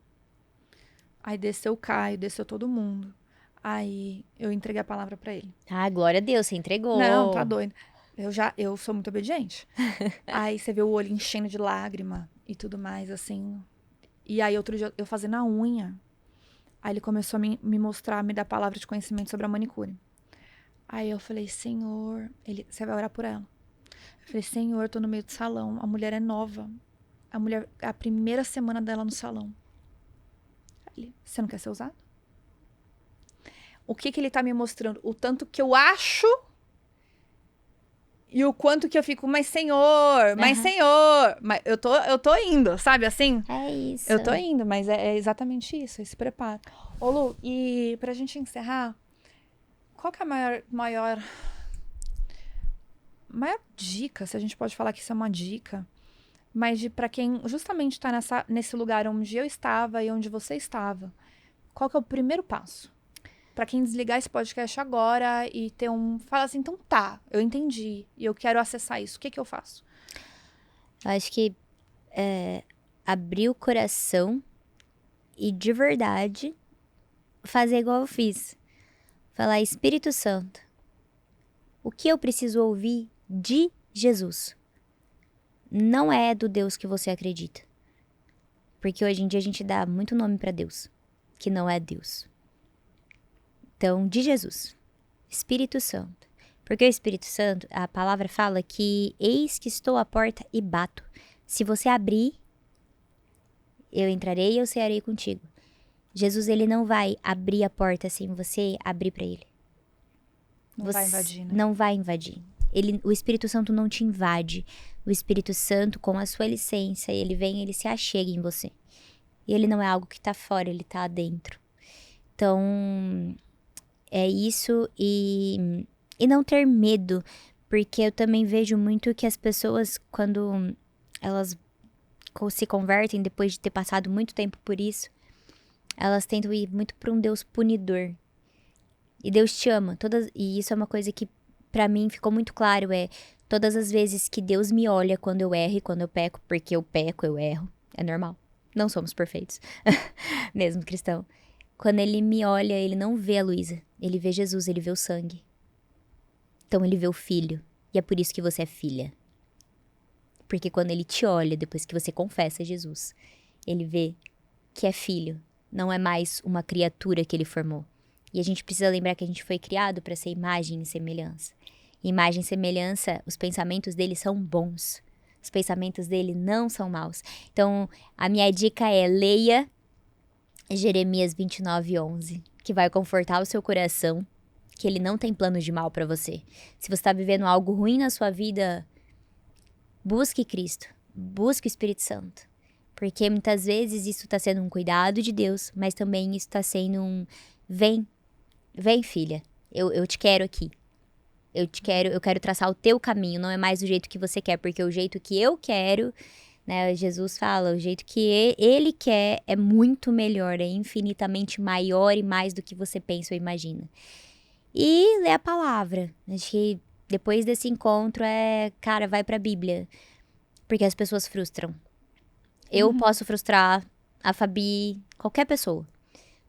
aí desceu o Caio, desceu todo mundo. Aí eu entreguei a palavra pra ele. Ah, glória a Deus, você entregou. Não, tá doido. Eu sou muito obediente. Aí você vê o olho enchendo de lágrima e tudo mais, assim. E aí outro dia eu fazendo a unha. Aí ele começou a me mostrar, me dar palavra de conhecimento sobre a manicure. Aí eu falei, Senhor, você vai orar por ela? Eu falei, Senhor, tô no meio do salão, a mulher é nova. É a primeira semana dela no salão. Aí ele, você não quer ser usado? O que ele tá me mostrando? O tanto que eu acho E o quanto que eu fico, mas Senhor, mas eu tô indo, sabe assim? É isso. Eu tô indo, mas é exatamente isso, esse preparo. Ô Lu, e pra gente encerrar, qual que é a maior dica, se a gente pode falar que isso é uma dica, mas pra quem justamente tá nesse lugar onde eu estava e onde você estava, qual que é o primeiro passo? Pra quem desligar esse podcast agora e ter fala assim, então tá, eu entendi e eu quero acessar isso, o que eu faço? Eu acho que abrir o coração e de verdade fazer igual eu fiz. Falar, Espírito Santo, o que eu preciso ouvir de Jesus? Não é do Deus que você acredita. Porque hoje em dia a gente dá muito nome pra Deus, que não é Deus. Então, de Jesus, Espírito Santo. Porque o Espírito Santo, a palavra fala que eis que estou à porta e bato. Se você abrir, eu entrarei e eu cearei contigo. Jesus, ele não vai abrir a porta sem você abrir pra ele. Não vai invadir, né? Não vai invadir. O Espírito Santo não te invade. O Espírito Santo, com a sua licença, ele vem, ele se achega em você. E ele não é algo que tá fora, ele tá dentro. Então, é isso e não ter medo. Porque eu também vejo muito que as pessoas, quando elas se convertem, depois de ter passado muito tempo por isso, elas tentam ir muito pra um Deus punidor. E Deus te ama. E isso é uma coisa que pra mim ficou muito claro, todas as vezes que Deus me olha quando eu erro e quando eu peco, porque eu peco, eu erro, é normal. Não somos perfeitos, mesmo cristão. Quando ele me olha, ele não vê a Luísa, ele vê Jesus, ele vê o sangue. Então ele vê o filho, e é por isso que você é filha. Porque quando ele te olha, depois que você confessa Jesus, ele vê que é filho, não é mais uma criatura que ele formou. E a gente precisa lembrar que a gente foi criado para ser imagem e semelhança. Imagem e semelhança, os pensamentos dele são bons. Os pensamentos dele não são maus. Então, a minha dica é leia Jeremias 29:11, que vai confortar o seu coração, que ele não tem planos de mal para você. Se você está vivendo algo ruim na sua vida, busque Cristo, busque o Espírito Santo. Porque muitas vezes isso está sendo um cuidado de Deus, mas também isso está sendo Vem, filha, eu te quero aqui. Eu quero traçar o teu caminho, não é mais do jeito que você quer, porque o jeito que eu quero, né, Jesus fala, o jeito que ele quer é muito melhor, é infinitamente maior e mais do que você pensa ou imagina. E lê a palavra. Acho que depois desse encontro cara, vai pra Bíblia, porque as pessoas frustram. Eu posso frustrar a Fabi, qualquer pessoa.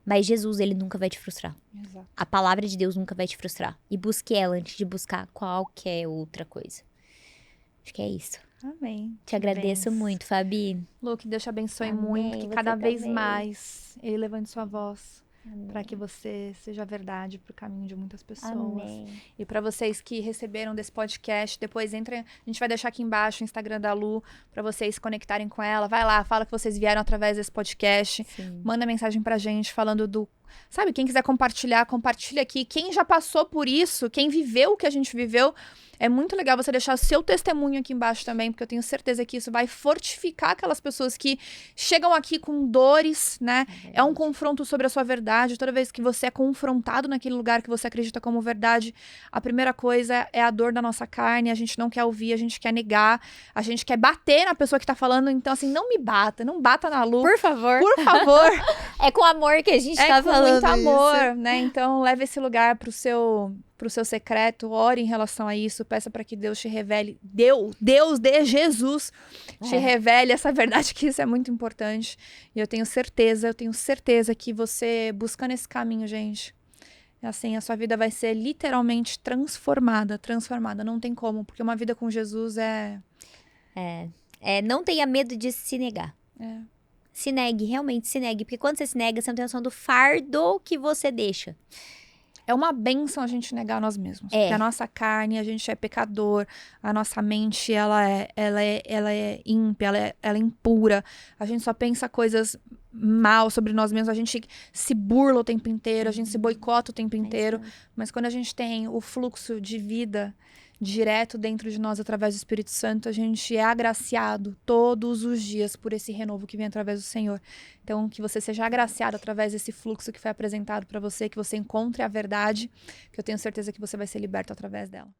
Mas Jesus, ele nunca vai te frustrar. Exato. A palavra de Deus nunca vai te frustrar. E busque ela antes de buscar qualquer outra coisa. Acho que é isso. Amém. Te agradeço muito, Fabi. Lu, que Deus te abençoe Amém, muito, que você cada vez também. mais Ele levante sua voz para que você seja verdade pro caminho de muitas pessoas. Amém. E para vocês que receberam desse podcast, depois entrem, a gente vai deixar aqui embaixo o Instagram da Lu para vocês se conectarem com ela. Vai lá, fala que vocês vieram através desse podcast. Sim. Manda mensagem pra gente falando sabe, quem quiser compartilhar, compartilha aqui. Quem já passou por isso, quem viveu o que a gente viveu, é muito legal você deixar o seu testemunho aqui embaixo também, porque eu tenho certeza que isso vai fortificar aquelas pessoas que chegam aqui com dores, né? É um confronto sobre a sua verdade. Toda vez que você é confrontado naquele lugar que você acredita como verdade, a primeira coisa é a dor da nossa carne, a gente não quer ouvir, a gente quer negar, a gente quer bater na pessoa que tá falando. Então, assim, não me bata, não bata na Lu. Por favor. Por favor. É com amor que a gente tá falando. É com muito amor, isso. né? Então, leve esse lugar pro seu secreto, ore em relação a isso, peça para que Deus te revele, Deus de Jesus te revele essa verdade, que isso é muito importante. E eu tenho certeza que você buscando esse caminho, gente, assim, a sua vida vai ser literalmente transformada, não tem como, porque uma vida com Jesus não tenha medo de se negar. Se negue, realmente se negue, porque quando você se nega, você não tem noção do fardo que você deixa. É uma bênção a gente negar nós mesmos. Porque a nossa carne, a gente é pecador. A nossa mente, ela é ímpia, ela é impura. A gente só pensa coisas mal sobre nós mesmos. A gente se burla o tempo inteiro, a gente se boicota o tempo inteiro. Mas quando a gente tem o fluxo de vida direto dentro de nós através do Espírito Santo, a gente é agraciado todos os dias por esse renovo que vem através do Senhor. Então, que você seja agraciado através desse fluxo que foi apresentado para você, que você encontre a verdade, que eu tenho certeza que você vai ser liberto através dela.